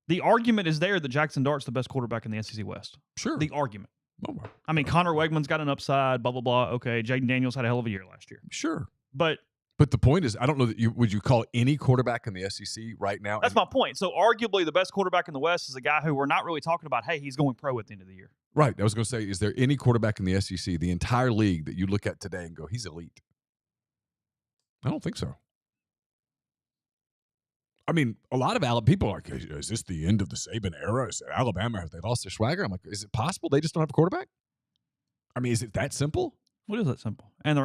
Speaker 1: the argument is there that Jackson Dart's the best quarterback in the SEC West.
Speaker 2: Sure.
Speaker 1: The argument.
Speaker 2: Oh,
Speaker 1: I mean, Connor Wegman's got an upside, blah, blah, blah. Okay, Jaden Daniels had a hell of a year last year.
Speaker 2: Sure.
Speaker 1: But
Speaker 2: the point is, I don't know that would you call any quarterback in the SEC right now?
Speaker 1: That's my point. So arguably the best quarterback in the West is a guy who we're not really talking about, hey, he's going pro at the end of the year.
Speaker 2: Right. I was going to say, is there any quarterback in the SEC, the entire league, that you look at today and go, he's elite? I don't think so. I mean, a lot of people are like, is this the end of the Saban era? Is Alabama, have they lost their swagger? I'm like, is it possible they just don't have a quarterback? I mean, is it that simple?
Speaker 1: What is that simple? And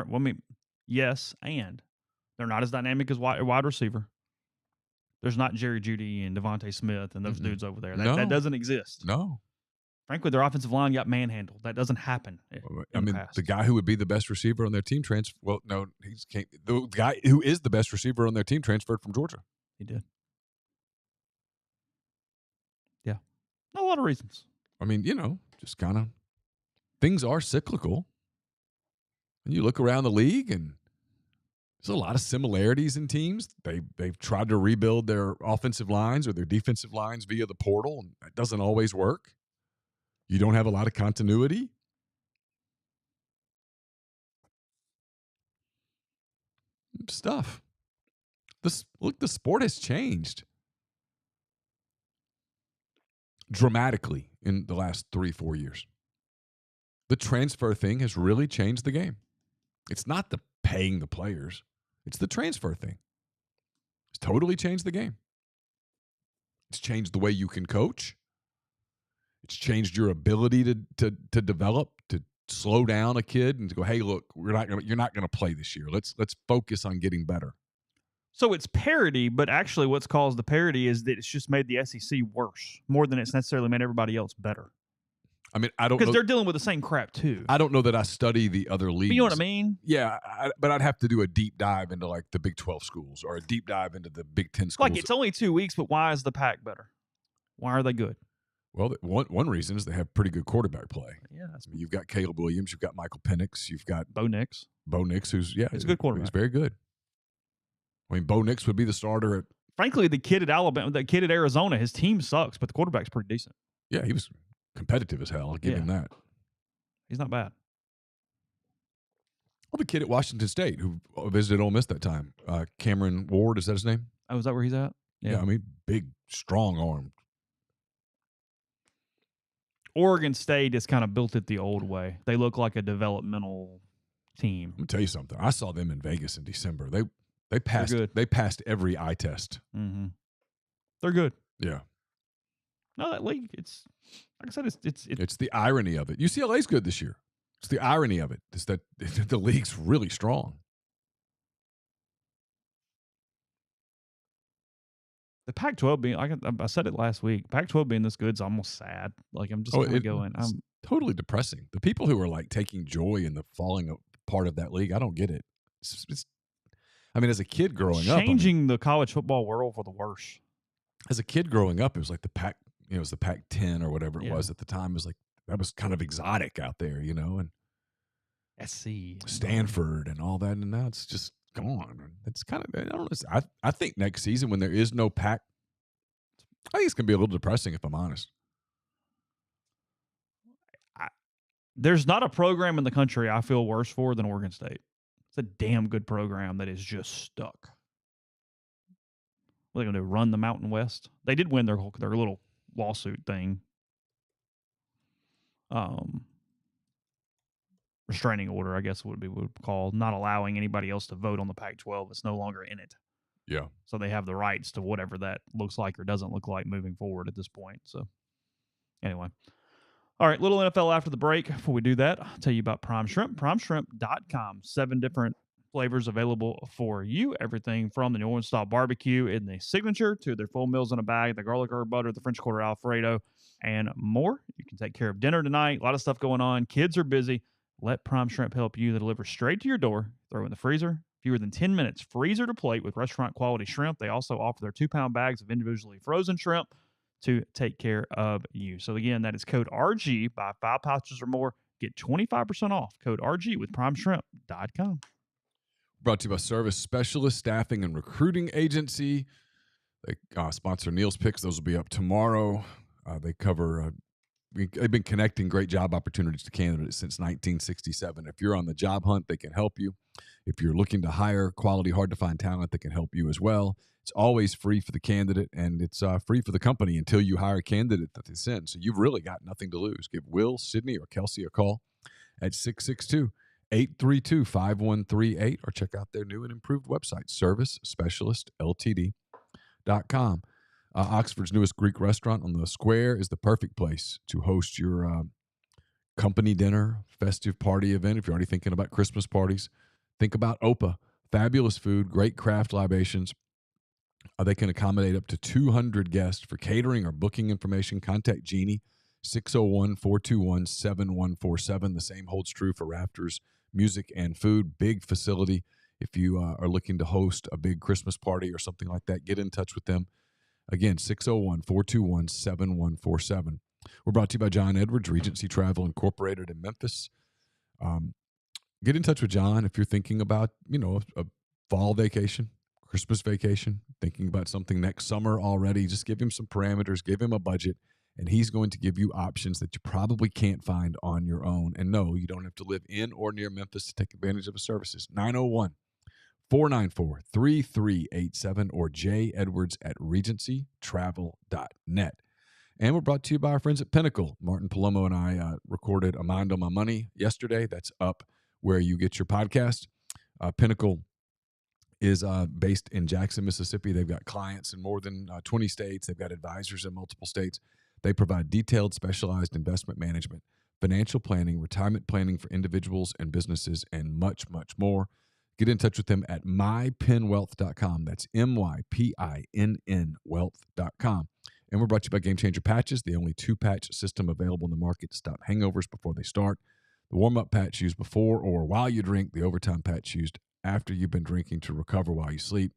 Speaker 1: yes, and they're not as dynamic as wide receiver. There's not Jerry Jeudy and Devontae Smith and those dudes over there. That doesn't exist.
Speaker 2: No.
Speaker 1: Frankly, their offensive line got manhandled. That doesn't happen.
Speaker 2: I mean, the guy who would be the best receiver on their team the guy who is the best receiver on their team transferred from Georgia.
Speaker 1: He did. Yeah. A lot of reasons.
Speaker 2: I mean, just kind of things are cyclical. And you look around the league and there's a lot of similarities in teams. They've tried to rebuild their offensive lines or their defensive lines via the portal, and that doesn't always work. You don't have a lot of continuity. Stuff. The sport has changed dramatically in the last 3-4 years. The transfer thing has really changed the game. It's not the paying the players. It's the transfer thing. It's totally changed the game. It's changed the way you can coach. It's changed your ability to develop, to slow down a kid and to go, hey, look, you're not gonna play this year. Let's focus on getting better.
Speaker 1: So it's parity, but actually what's caused the parity is that it's just made the SEC worse more than it's necessarily made everybody else better.
Speaker 2: I mean, I don't know.
Speaker 1: Because they're dealing with the same crap, too.
Speaker 2: I don't know that I study the other leagues.
Speaker 1: But you know what I mean?
Speaker 2: Yeah, but I'd have to do a deep dive into, like, the Big 12 schools or a deep dive into the Big 10 schools.
Speaker 1: Like, it's only 2 weeks, but why is the Pac better? Why are they good?
Speaker 2: Well, one reason is they have pretty good quarterback play.
Speaker 1: Yeah.
Speaker 2: You've got Caleb Williams. You've got Michael Penix. You've got
Speaker 1: Bo Nix.
Speaker 2: Who's
Speaker 1: he's a good quarterback.
Speaker 2: He's very good. I mean, Bo Nix would be the starter at.
Speaker 1: Frankly, the kid at Alabama, the kid at Arizona, his team sucks, but the quarterback's pretty decent.
Speaker 2: Yeah, he was competitive as hell. I'll give him that.
Speaker 1: He's not bad.
Speaker 2: Well, the kid at Washington State who visited Ole Miss that time, Cameron Ward, is that his name?
Speaker 1: Oh, is that where he's at?
Speaker 2: Yeah, I mean, big, strong arm.
Speaker 1: Oregon State is kind of built it the old way. They look like a developmental team.
Speaker 2: I'm gonna tell you something. I saw them in Vegas in December. They passed. They passed every eye test.
Speaker 1: Mm-hmm. They're good.
Speaker 2: Yeah.
Speaker 1: No, that league. It's like I said.
Speaker 2: It's the irony of it. UCLA's good this year. It's the irony of it. It's that the league's really strong.
Speaker 1: The Pac-12 being, like I said it last week, Pac-12 being this good is almost sad. Like, I'm just going. I'm
Speaker 2: totally depressing. The people who are like taking joy in the falling apart of that league, I don't get it. I mean, as a kid growing up,
Speaker 1: changing the college football world for the worse.
Speaker 2: As a kid growing up, it was like the Pac, it was the Pac-10 or whatever it was at the time. It was like that was kind of exotic out there, and
Speaker 1: SC,
Speaker 2: Stanford, and all that, and now it's just gone. It's kind of, I don't know. I think next season when there is no Pac, I think it's gonna be a little depressing if I'm honest.
Speaker 1: There's not a program in the country I feel worse for than Oregon State. It's a damn good program that is just stuck. What are they going to do, run the Mountain West? They did win their little lawsuit thing. Restraining order, I guess would be called, not allowing anybody else to vote on the Pac-12. It's no longer in it.
Speaker 2: Yeah.
Speaker 1: So they have the rights to whatever that looks like or doesn't look like moving forward at this point. So anyway. All right, little NFL after the break. Before we do that, I'll tell you about Prime Shrimp. PrimeShrimp.com. 7 different flavors available for you. Everything from the New Orleans style barbecue in the signature to their full meals in a bag, the garlic herb butter, the French Quarter Alfredo, and more. You can take care of dinner tonight. A lot of stuff going on. Kids are busy. Let Prime Shrimp help you. They deliver straight to your door. Throw in the freezer. Fewer than 10 minutes. Freezer to plate with restaurant quality shrimp. They also offer their 2-pound bags of individually frozen shrimp. to take care of you. So again, that is code RG. Buy 5 pouches or more, get 25% off. Code RG with primeshrimp.com.
Speaker 2: Brought to you by Service Specialist Staffing and Recruiting Agency. They sponsor Neal's Picks. Those will be up tomorrow. They cover, they've been connecting great job opportunities to candidates since 1967. If you're on the job hunt, they can help you. If you're looking to hire quality, hard-to-find talent, they can help you as well. It's always free for the candidate, and it's free for the company until you hire a candidate that they send. So you've really got nothing to lose. Give Will, Sydney, or Kelsey a call at 662-832-5138 or check out their new and improved website, servicespecialistltd.com. Oxford's newest Greek restaurant on the square is the perfect place to host your company dinner, festive party event. If you're already thinking about Christmas parties, think about OPA. Fabulous food, great craft libations. They can accommodate up to 200 guests. For catering or booking information, contact Jeannie, 601-421-7147. The same holds true for Rafters Music and Food. Big facility. If you are looking to host a big Christmas party or something like that, get in touch with them. Again, 601-421-7147. We're brought to you by John Edwards, Regency Travel Incorporated in Memphis. Get in touch with John if you're thinking about, a fall vacation, Christmas vacation, thinking about something next summer already. Just give him some parameters, give him a budget, and he's going to give you options that you probably can't find on your own. And no, you don't have to live in or near Memphis to take advantage of his services. 901-494-3387 or jedwards@regencytravel.net. And we're brought to you by our friends at Pinnacle. Martin Palomo and I recorded A Mind on My Money yesterday. That's up where you get your podcast. Pinnacle is based in Jackson, Mississippi. They've got clients in more than 20 states. They've got advisors in multiple states. They provide detailed, specialized investment management, financial planning, retirement planning for individuals and businesses, and much, much more. Get in touch with them at mypinwealth.com. That's MYPINN wealth.com. And we're brought to you by Game Changer Patches, the only 2-patch system available in the market to stop hangovers before they start. The warm-up patch used before or while you drink, the overtime patch used after you've been drinking to recover while you sleep.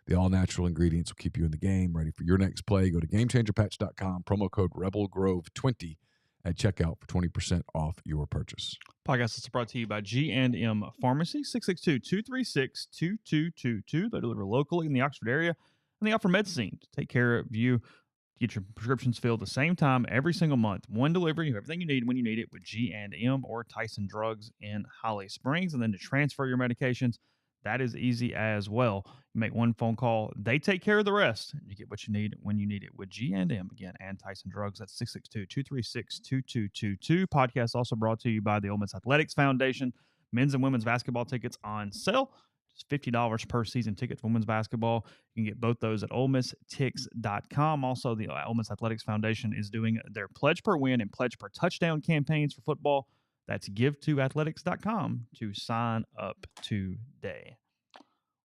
Speaker 2: The all-natural ingredients will keep you in the game, ready for your next play. Go to GameChangerPatch.com, promo code RebelGrove20 at checkout for 20% off your purchase.
Speaker 1: Podcast is brought to you by G&M Pharmacy, 662-236-2222. They deliver locally in the Oxford area, and they offer medicine to take care of you. Get your prescriptions filled the same time every single month. One delivery of everything you need when you need it with G&M or Tyson Drugs in Holly Springs. And then to transfer your medications, that is easy as well. You make one phone call, they take care of the rest. You get what you need when you need it with G&M again and Tyson Drugs. That's 662-236-2222. Podcast also brought to you by the Ole Miss Athletics Foundation. Men's and women's basketball tickets on sale. Just $50 per season ticket for women's basketball. You can get both those at OleMissTix.com. Also, the Ole Miss Athletics Foundation is doing their Pledge Per Win and Pledge Per Touchdown campaigns for football. That's GiveToAthletics.com to sign up today. Let's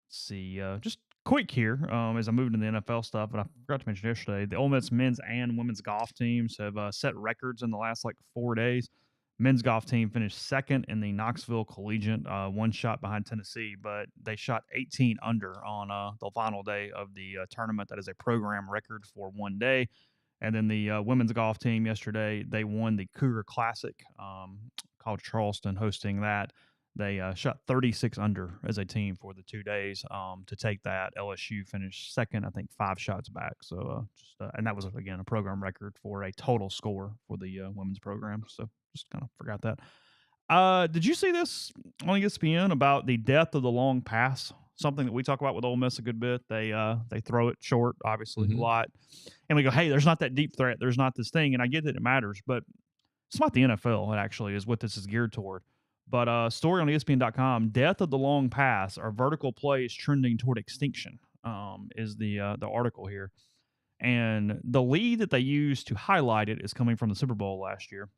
Speaker 1: see, just quick here as I move into the NFL stuff, but I forgot to mention yesterday, the Ole Miss men's and women's golf teams have set records in the last 4 days. Men's golf team finished second in the Knoxville Collegiate, one shot behind Tennessee, but they shot 18 under on the final day of the tournament. That is a program record for one day. And then the women's golf team yesterday, they won the Cougar Classic, College Charleston hosting that. They shot 36 under as a team for the 2 days to take that. LSU finished second, I think 5 shots back. So and that was, again, a program record for a total score for the women's program. So just kind of forgot that. Did you see this on ESPN about the death of the long pass? Something that we talk about with Ole Miss a good bit. They throw it short, obviously, a lot. And we go, hey, there's not that deep threat. There's not this thing. And I get that it matters, but it's not the NFL, it actually is what this is geared toward. But story on ESPN.com, death of the long pass, or vertical plays trending toward extinction, is the article here. And the lead that they use to highlight it is coming from the Super Bowl last year.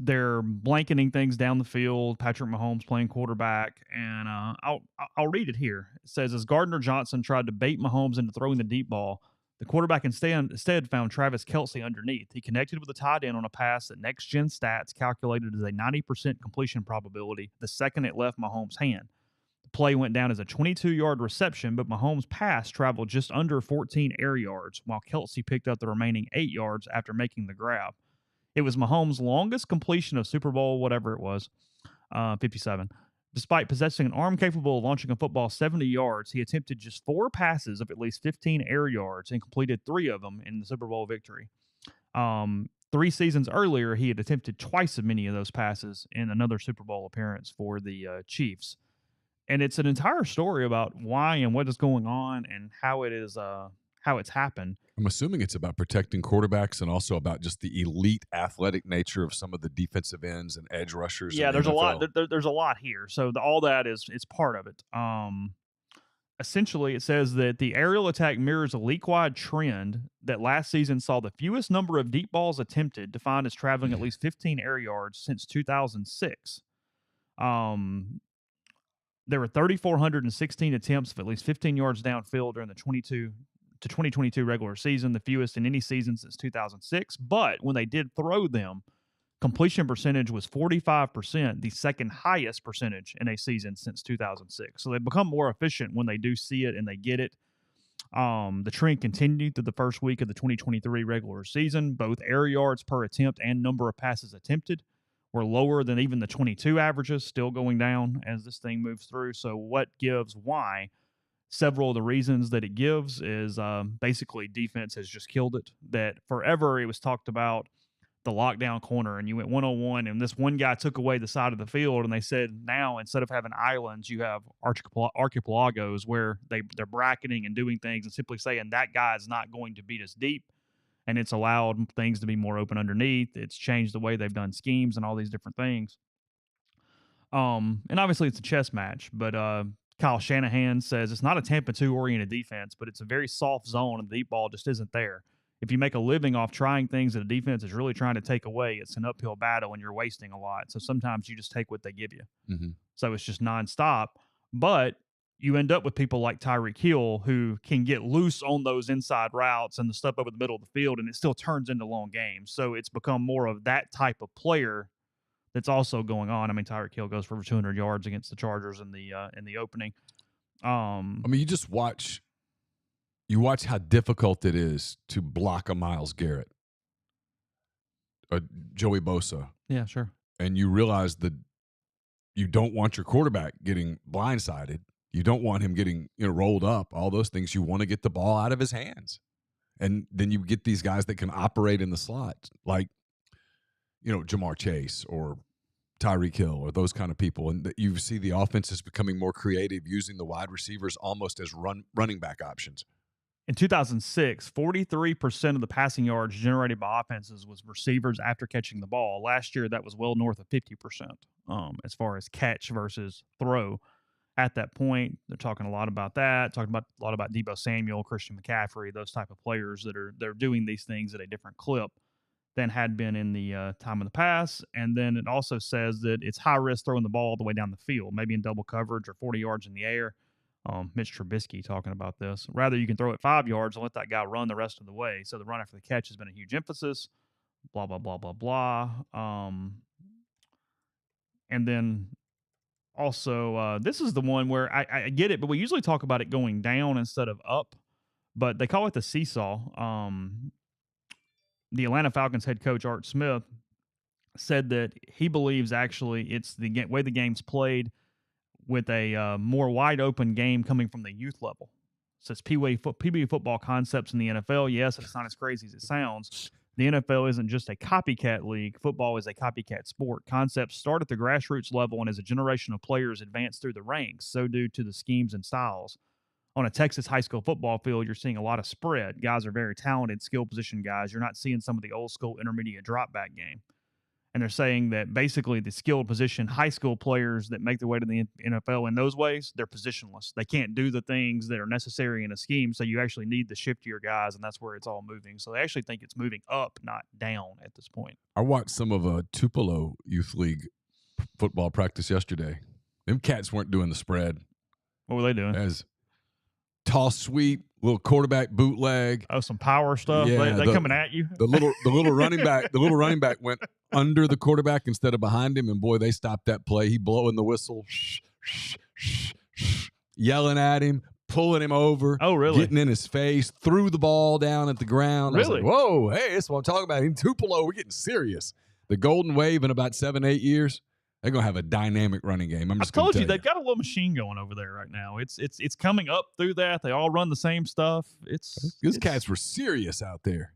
Speaker 1: They're blanketing things down the field. Patrick Mahomes playing quarterback, and I'll read it here. It says, as Gardner Johnson tried to bait Mahomes into throwing the deep ball, the quarterback instead found Travis Kelce underneath. He connected with a tight end on a pass that Next Gen Stats calculated as a 90% completion probability the second it left Mahomes' hand. The play went down as a 22-yard reception, but Mahomes' pass traveled just under 14 air yards, while Kelce picked up the remaining 8 yards after making the grab. It was Mahomes' longest completion of Super Bowl, whatever it was, 57. Despite possessing an arm capable of launching a football 70 yards, he attempted just 4 passes of at least 15 air yards and completed 3 of them in the Super Bowl victory. 3 seasons earlier, he had attempted twice as many of those passes in another Super Bowl appearance for the Chiefs. And it's an entire story about why and what is going on and how it is, how it's happened.
Speaker 2: I'm assuming it's about protecting quarterbacks and also about just the elite athletic nature of some of the defensive ends and edge rushers.
Speaker 1: Yeah, there's a lot. There's a lot here. So all that is part of it. Essentially, it says that the aerial attack mirrors a league-wide trend that last season saw the fewest number of deep balls attempted, defined as traveling at least 15 air yards, since 2006. There were 3,416 attempts of at least 15 yards downfield during the 2022 regular season, the fewest in any season since 2006. But when they did throw them, completion percentage was 45%, the second highest percentage in a season since 2006. So they've become more efficient when they do see it and they get it. The trend continued through the first week of the 2023 regular season. Both air yards per attempt and number of passes attempted were lower than even the 22 averages, still going down as this thing moves through. So what gives why? Several of the reasons that it gives is basically defense has just killed it. That forever it was talked about the lockdown corner, and you went 1-on-1, and this one guy took away the side of the field, and they said now instead of having islands, you have archipelagos where they're bracketing and doing things and simply saying that guy is not going to beat us deep. And it's allowed things to be more open underneath. It's changed the way they've done schemes and all these different things. And obviously it's a chess match, but Kyle Shanahan says it's not a Tampa 2 oriented defense, but it's a very soft zone and the deep ball just isn't there. If you make a living off trying things that a defense is really trying to take away, it's an uphill battle and you're wasting a lot. So sometimes you just take what they give you. Mm-hmm. So it's just nonstop. But you end up with people like Tyreek Hill who can get loose on those inside routes and the stuff over the middle of the field, and it still turns into long games. So it's become more of that type of player that's also going on. I mean, Tyreek Hill goes for over 200 yards against the Chargers in the opening.
Speaker 2: I mean, you just watch how difficult it is to block a Myles Garrett, a Joey Bosa.
Speaker 1: Yeah, sure.
Speaker 2: And you realize that you don't want your quarterback getting blindsided. You don't want him getting rolled up, all those things. You want to get the ball out of his hands. And then you get these guys that can operate in the slot, like, Jamar Chase or Tyreek Hill or those kind of people. And you see the offense is becoming more creative, using the wide receivers almost as running back options.
Speaker 1: In 2006, 43% of the passing yards generated by offenses was receivers after catching the ball. Last year, that was well north of 50% as far as catch versus throw. At that point, they're talking a lot about that, talking about a lot about Deebo Samuel, Christian McCaffrey, those type of players they're doing these things at a different clip than had been in the time of the past. And then it also says that it's high risk throwing the ball all the way down the field, maybe in double coverage or 40 yards in the air. Mitch Trubisky talking about this. Rather, you can throw it 5 yards and let that guy run the rest of the way. So the run after the catch has been a huge emphasis. Blah, blah, blah, blah, blah. And then also, this is the one where I get it, but we usually talk about it going down instead of up. But they call it the seesaw. The Atlanta Falcons head coach, Art Smith, said that he believes actually it's the way the game's played with a more wide-open game coming from the youth level. So it's PB football concepts in the NFL. Yes, it's not as crazy as it sounds. The NFL isn't just a copycat league. Football is a copycat sport. Concepts start at the grassroots level, and as a generation of players advance through the ranks, so do to the schemes and styles. On a Texas high school football field, you're seeing a lot of spread. Guys are very talented, skill position guys. You're not seeing some of the old school intermediate drop back game. And they're saying that basically the skilled position high school players that make their way to the NFL in those ways, they're positionless. They can't do the things that are necessary in a scheme, so you actually need the shiftier guys, and that's where it's all moving. So they actually think it's moving up, not down at this point.
Speaker 2: I watched some of a Tupelo Youth League football practice yesterday. Them cats weren't doing the spread.
Speaker 1: What were they doing?
Speaker 2: As toss sweep, little quarterback bootleg.
Speaker 1: Oh, some power stuff. Yeah, they coming at you.
Speaker 2: The little running back went under the quarterback instead of behind him, and boy, they stopped that play. He blowing the whistle. yelling at him, pulling him over.
Speaker 1: Oh, really?
Speaker 2: Getting in his face, threw the ball down at the ground.
Speaker 1: Really?
Speaker 2: I was like, whoa, hey, that's what I'm talking about. In Tupelo, we're getting serious. The Golden Wave in about 7-8 years, they're going to have a dynamic running game.
Speaker 1: I told you, they've got a little machine going over there right now. It's coming up through that. They all run the same stuff.
Speaker 2: These cats were serious out there.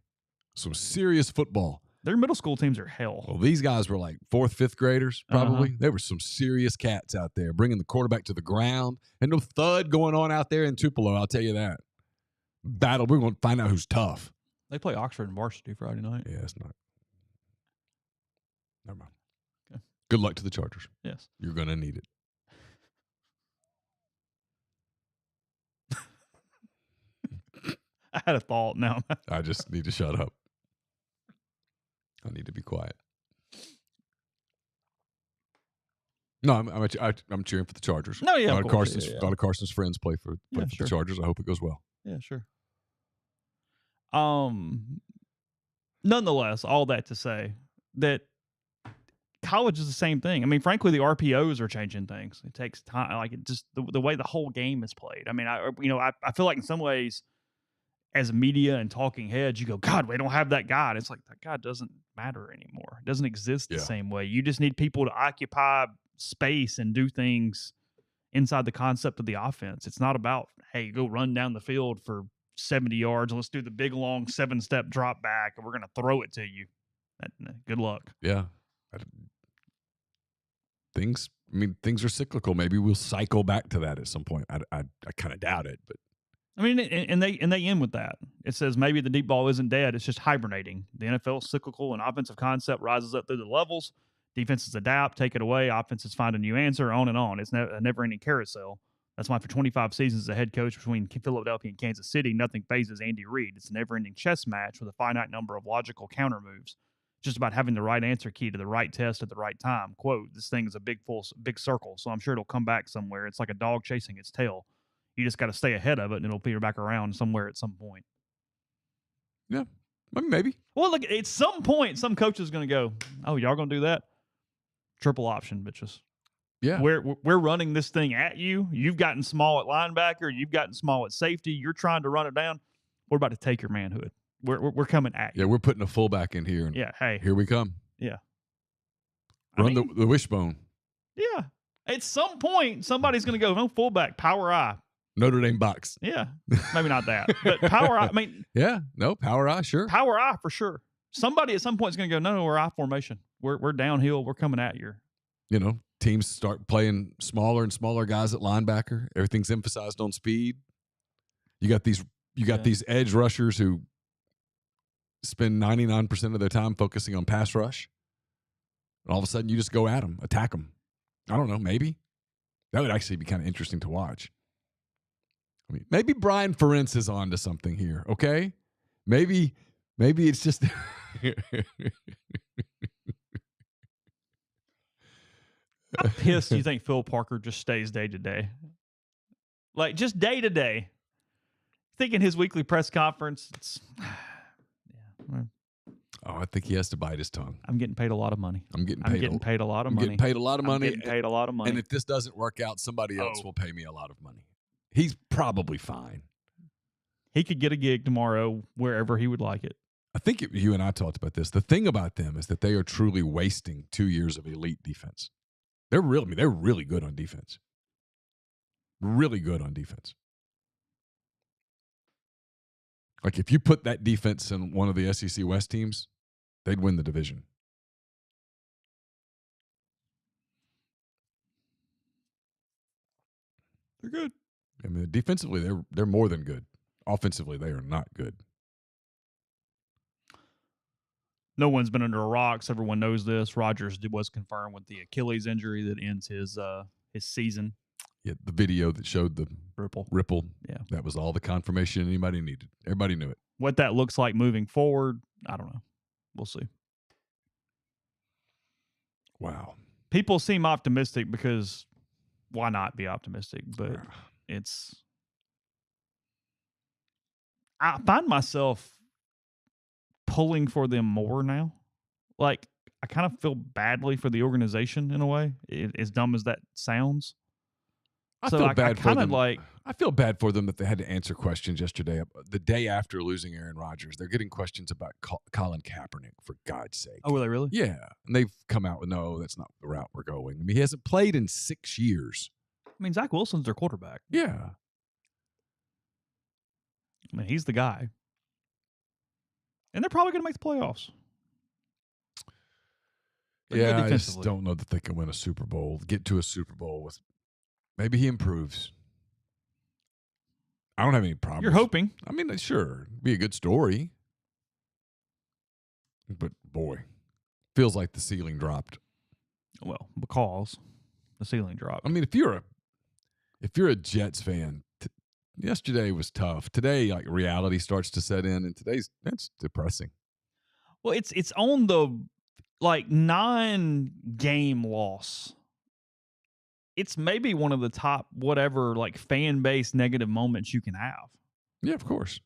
Speaker 2: Some serious football.
Speaker 1: Their middle school teams are hell.
Speaker 2: Well, these guys were like 4th, 5th graders, probably. There were some serious cats out there bringing the quarterback to the ground. And no thud going on out there in Tupelo, I'll tell you that. Battle. We're going to find out who's tough.
Speaker 1: They play Oxford and Varsity Friday night.
Speaker 2: Yeah, it's not. Never mind.
Speaker 1: Okay.
Speaker 2: Good luck to the Chargers.
Speaker 1: Yes.
Speaker 2: You're going to need it.
Speaker 1: I had a thought now.
Speaker 2: I just need to shut up. I need to be quiet. No, I'm cheering for the Chargers.
Speaker 1: No, yeah,
Speaker 2: a lot of Carson's friends play for the Chargers. I hope it goes well.
Speaker 1: Yeah, sure. Nonetheless, all that to say that college is the same thing. I mean, frankly, the RPOs are changing things. It takes time. Like, it just the way the whole game is played. I mean, I feel like in some ways, as media and talking heads, you go, God, we don't have that guy. And it's like, that guy doesn't matter anymore. It doesn't exist the same way. You just need people to occupy space and do things inside the concept of the offense. It's not about, hey, go run down the field for 70 yards. And let's do the big, long 7-step drop back, and we're going to throw it to you. Good luck.
Speaker 2: Yeah. Things are cyclical. Maybe we'll cycle back to that at some point. I kind of doubt it, but
Speaker 1: I mean, and they end with that. It says maybe the deep ball isn't dead; it's just hibernating. The NFL is cyclical, and offensive concept rises up through the levels. Defenses adapt, take it away. Offenses find a new answer, on and on. It's a never-ending carousel. That's why for 25 seasons as a head coach between Philadelphia and Kansas City, nothing phases Andy Reid. It's a never-ending chess match with a finite number of logical counter moves. Just about having the right answer key to the right test at the right time. Quote, this thing is a big circle, so I'm sure it'll come back somewhere. It's like a dog chasing its tail. You just got to stay ahead of it, and it'll peter back around somewhere at some point.
Speaker 2: Yeah, maybe.
Speaker 1: Well, look, at some point, some coach is going to go, oh, y'all going to do that? Triple option, bitches.
Speaker 2: Yeah.
Speaker 1: We're running this thing at you. You've gotten small at linebacker. You've gotten small at safety. You're trying to run it down. We're about to take your manhood. We're coming at you.
Speaker 2: Yeah, we're putting a fullback in here. And
Speaker 1: hey.
Speaker 2: Here we come.
Speaker 1: Yeah.
Speaker 2: Run the wishbone.
Speaker 1: Yeah. At some point, somebody's going to go, no, fullback, power eye.
Speaker 2: Notre Dame box.
Speaker 1: Yeah. Maybe not that. But power eye. I mean.
Speaker 2: Yeah. No, power eye, sure.
Speaker 1: Power eye for sure. Somebody at some point is going to go, no, we're I formation. We're downhill. We're coming at you.
Speaker 2: You know, teams start playing smaller and smaller guys at linebacker. Everything's emphasized on speed. You got these edge rushers who spend 99% of their time focusing on pass rush. And all of a sudden, you just go at them, attack them. I don't know, maybe. That would actually be kind of interesting to watch. I mean, maybe Brian Ferentz is on to something here, okay? Maybe it's just...
Speaker 1: I'm pissed you think Phil Parker just stays day to day. Like, just day to day. Thinking his weekly press conference, it's... Yeah.
Speaker 2: Oh, I think he has to bite his tongue.
Speaker 1: I'm getting paid a lot of money.
Speaker 2: I'm getting paid a lot of money.
Speaker 1: Getting paid a lot of money.
Speaker 2: And if this doesn't work out, somebody else will pay me a lot of money. He's probably fine.
Speaker 1: He could get a gig tomorrow wherever he would like it.
Speaker 2: I think you and I talked about this. The thing about them is that they are truly wasting 2 years of elite defense. They're really good on defense. Really good on defense. Like, if you put that defense in one of the SEC West teams, they'd win the division.
Speaker 1: They're good.
Speaker 2: I mean, defensively, they're more than good. Offensively, they are not good.
Speaker 1: No one's been under a rock, so everyone knows this. Rodgers was confirmed with the Achilles injury that ends his season.
Speaker 2: Yeah, the video that showed the ripple.
Speaker 1: Yeah,
Speaker 2: that was all the confirmation anybody needed. Everybody knew it.
Speaker 1: What that looks like moving forward, I don't know. We'll see.
Speaker 2: Wow.
Speaker 1: People seem optimistic because why not be optimistic? But I find myself pulling for them more now. Like, I kind of feel badly for the organization in a way, as dumb as that sounds.
Speaker 2: I
Speaker 1: So
Speaker 2: feel
Speaker 1: I
Speaker 2: bad for
Speaker 1: kind of
Speaker 2: them.
Speaker 1: like,
Speaker 2: I feel bad for them that they had to answer questions yesterday. The day after losing Aaron Rodgers, they're getting questions about Colin Kaepernick, for God's sake.
Speaker 1: oh, were they really?
Speaker 2: Yeah. And they've come out with, no, that's not the route we're going. I mean, he hasn't played in 6 years.
Speaker 1: I mean, Zach Wilson's their quarterback.
Speaker 2: Yeah.
Speaker 1: I mean, he's the guy. And they're probably going to make the playoffs. They're good
Speaker 2: Yeah, I just
Speaker 1: defensively.
Speaker 2: don't know that they can win a Super Bowl, get to a Super Bowl with. Maybe he improves. I don't have any problems.
Speaker 1: You're hoping.
Speaker 2: I mean, sure, it'd be a good story. But boy, feels like the ceiling dropped.
Speaker 1: Well, because the ceiling dropped.
Speaker 2: I mean, if you're a Jets fan, yesterday was tough. Today, like, reality starts to set in, and that's depressing.
Speaker 1: Well, it's on the like 9-game loss. It's maybe one of the top whatever like fan base negative moments you can have.
Speaker 2: Yeah, of course.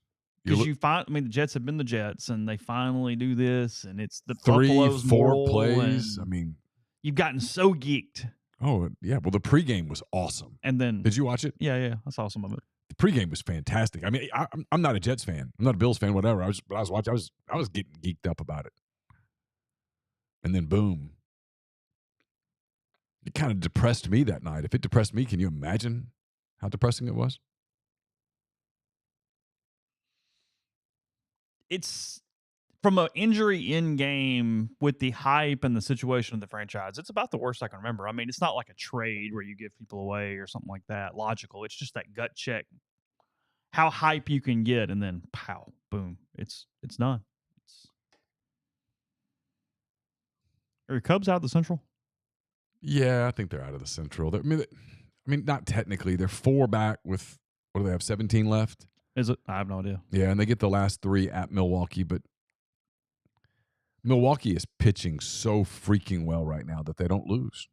Speaker 1: Because I mean, the Jets have been the Jets, and they finally do this, and it's the
Speaker 2: 3-4
Speaker 1: moral,
Speaker 2: plays.
Speaker 1: and
Speaker 2: I mean,
Speaker 1: you've gotten so geeked.
Speaker 2: oh yeah. Well, the pregame was awesome.
Speaker 1: And then,
Speaker 2: Did you watch it?
Speaker 1: Yeah, I saw some of it.
Speaker 2: The pregame was fantastic. I mean, I'm not a Jets fan. I'm not a Bills fan. Whatever. I was watching. I was getting geeked up about it. And then boom. It kind of depressed me that night. If it depressed me, can you imagine how depressing it was?
Speaker 1: It's from an injury in game with the hype and the situation of the franchise. It's about the worst I can remember. I mean, it's not like a trade where you give people away or something like that. Logical. It's just that gut check. How hype you can get, and then pow, boom, it's done. Are the Cubs out of the Central?
Speaker 2: Yeah, I think they're out of the Central. I mean, not technically. They're 4 back with, what do they have, 17 left?
Speaker 1: Is it? I have no idea.
Speaker 2: Yeah, and they get the last 3 at Milwaukee, but Milwaukee is pitching so freaking well right now that they don't lose.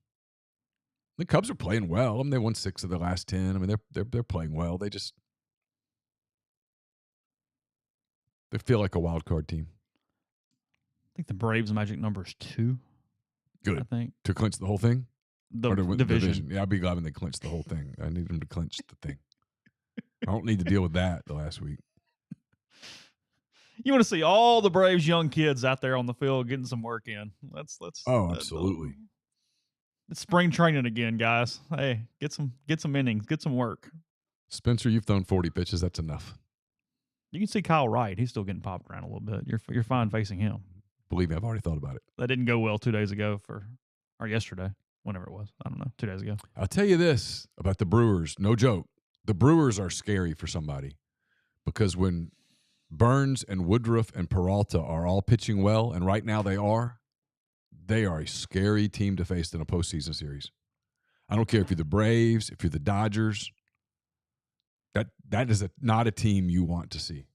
Speaker 2: The Cubs are playing well. I mean, they won 6 of the last 10. I mean, they're playing well. They feel like a wild card team.
Speaker 1: I think the Braves' magic number is 2.
Speaker 2: Good.
Speaker 1: I think.
Speaker 2: To clinch the whole thing?
Speaker 1: The
Speaker 2: Or to win the
Speaker 1: division.
Speaker 2: Yeah, I'd be glad when they clinch the whole thing. I need them to clinch the thing. I don't need to deal with that the last week.
Speaker 1: You want to see all the Braves young kids out there on the field getting some work in. Let's
Speaker 2: Oh, absolutely.
Speaker 1: It's spring training again, guys. Hey, get some innings, get some work.
Speaker 2: Spencer, you've thrown 40 pitches. That's enough.
Speaker 1: You can see Kyle Wright. He's still getting popped around a little bit. You're fine facing him.
Speaker 2: Believe me, I've already thought about it.
Speaker 1: That didn't go well 2 days ago or yesterday, whenever it was. I don't know, 2 days ago.
Speaker 2: I'll tell you this about the Brewers. No joke. The Brewers are scary for somebody because when Burns and Woodruff and Peralta are all pitching well, and right now they are a scary team to face in a postseason series. I don't care if you're the Braves, if you're the Dodgers. That is not a team you want to see.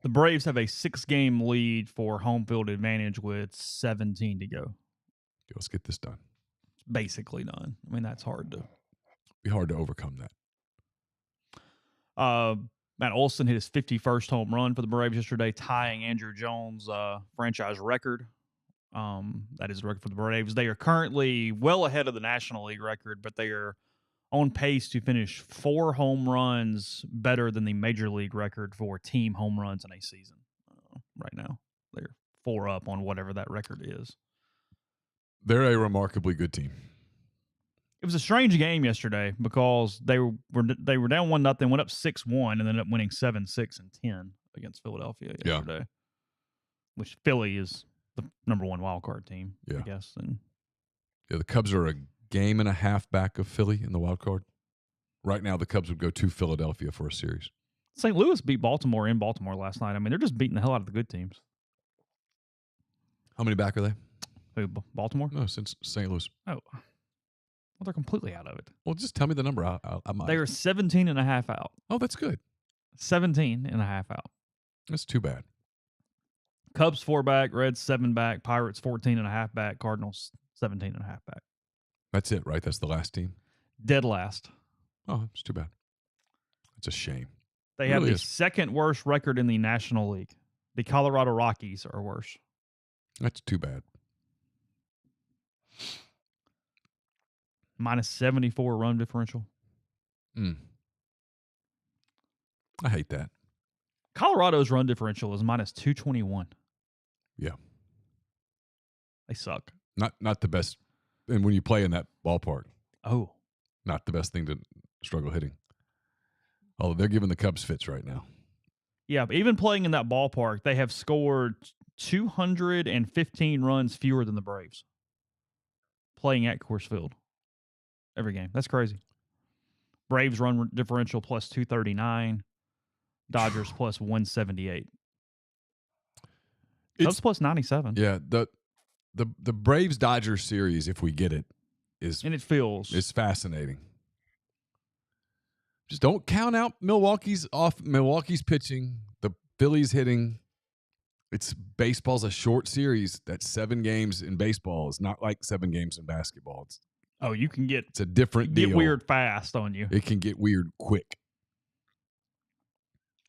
Speaker 1: The Braves have a 6-game lead for home field advantage with 17 to go.
Speaker 2: Let's get this done.
Speaker 1: Basically done. I mean, that's hard to.
Speaker 2: Be hard to overcome
Speaker 1: that. Matt Olson hit his 51st home run for the Braves yesterday, tying Andrew Jones' franchise record. That is the record for the Braves. They are currently well ahead of the National League record, but they are on pace to finish 4 home runs better than the Major League record for team home runs in a season. Right now, they're 4 up on whatever that record is.
Speaker 2: They're a remarkably good team.
Speaker 1: It was a strange game yesterday because they were down 1-0, went up 6-1, and then ended up winning 7-6 and 10 against Philadelphia yesterday. Yeah. Which Philly is the number 1 wild card team, I guess. And
Speaker 2: yeah, the Cubs are a game and a half back of Philly in the wild card. Right now, the Cubs would go to Philadelphia for a series.
Speaker 1: St. Louis beat Baltimore in Baltimore last night. I mean, they're just beating the hell out of the good teams.
Speaker 2: How many back are they?
Speaker 1: Who, Baltimore?
Speaker 2: No, since St. Louis.
Speaker 1: Oh. Well, they're completely out of it.
Speaker 2: Well, just tell me the number. I might.
Speaker 1: They are 17 and a half out.
Speaker 2: Oh, that's good.
Speaker 1: 17 and a half out.
Speaker 2: That's too bad.
Speaker 1: Cubs 4 back, Reds 7 back, Pirates 14 and a half back, Cardinals 17 and a half back.
Speaker 2: That's it, right? That's the last team?
Speaker 1: Dead last.
Speaker 2: Oh, it's too bad. It's a shame.
Speaker 1: They have the second worst record in the National League. The Colorado Rockies are worse.
Speaker 2: That's too bad.
Speaker 1: minus 74 run differential.
Speaker 2: I hate that.
Speaker 1: Colorado's run differential is minus 221.
Speaker 2: Yeah.
Speaker 1: They suck.
Speaker 2: Not the best. And when you play in that ballpark, not the best thing to struggle hitting. Although they're giving the Cubs fits right now.
Speaker 1: Yeah, but even playing in that ballpark, they have scored 215 runs fewer than the Braves. Playing at Coors Field every game. That's crazy. Braves run differential plus 239. Dodgers plus 178. Cubs plus 97.
Speaker 2: Yeah, the Braves Dodgers series, if we get it, is fascinating. Just don't count out Milwaukee's pitching, the Phillies hitting. Baseball's a short series. That's 7 games in baseball. It's not like 7 games in basketball. It's a different deal.
Speaker 1: Get weird fast on you.
Speaker 2: It can get weird quick.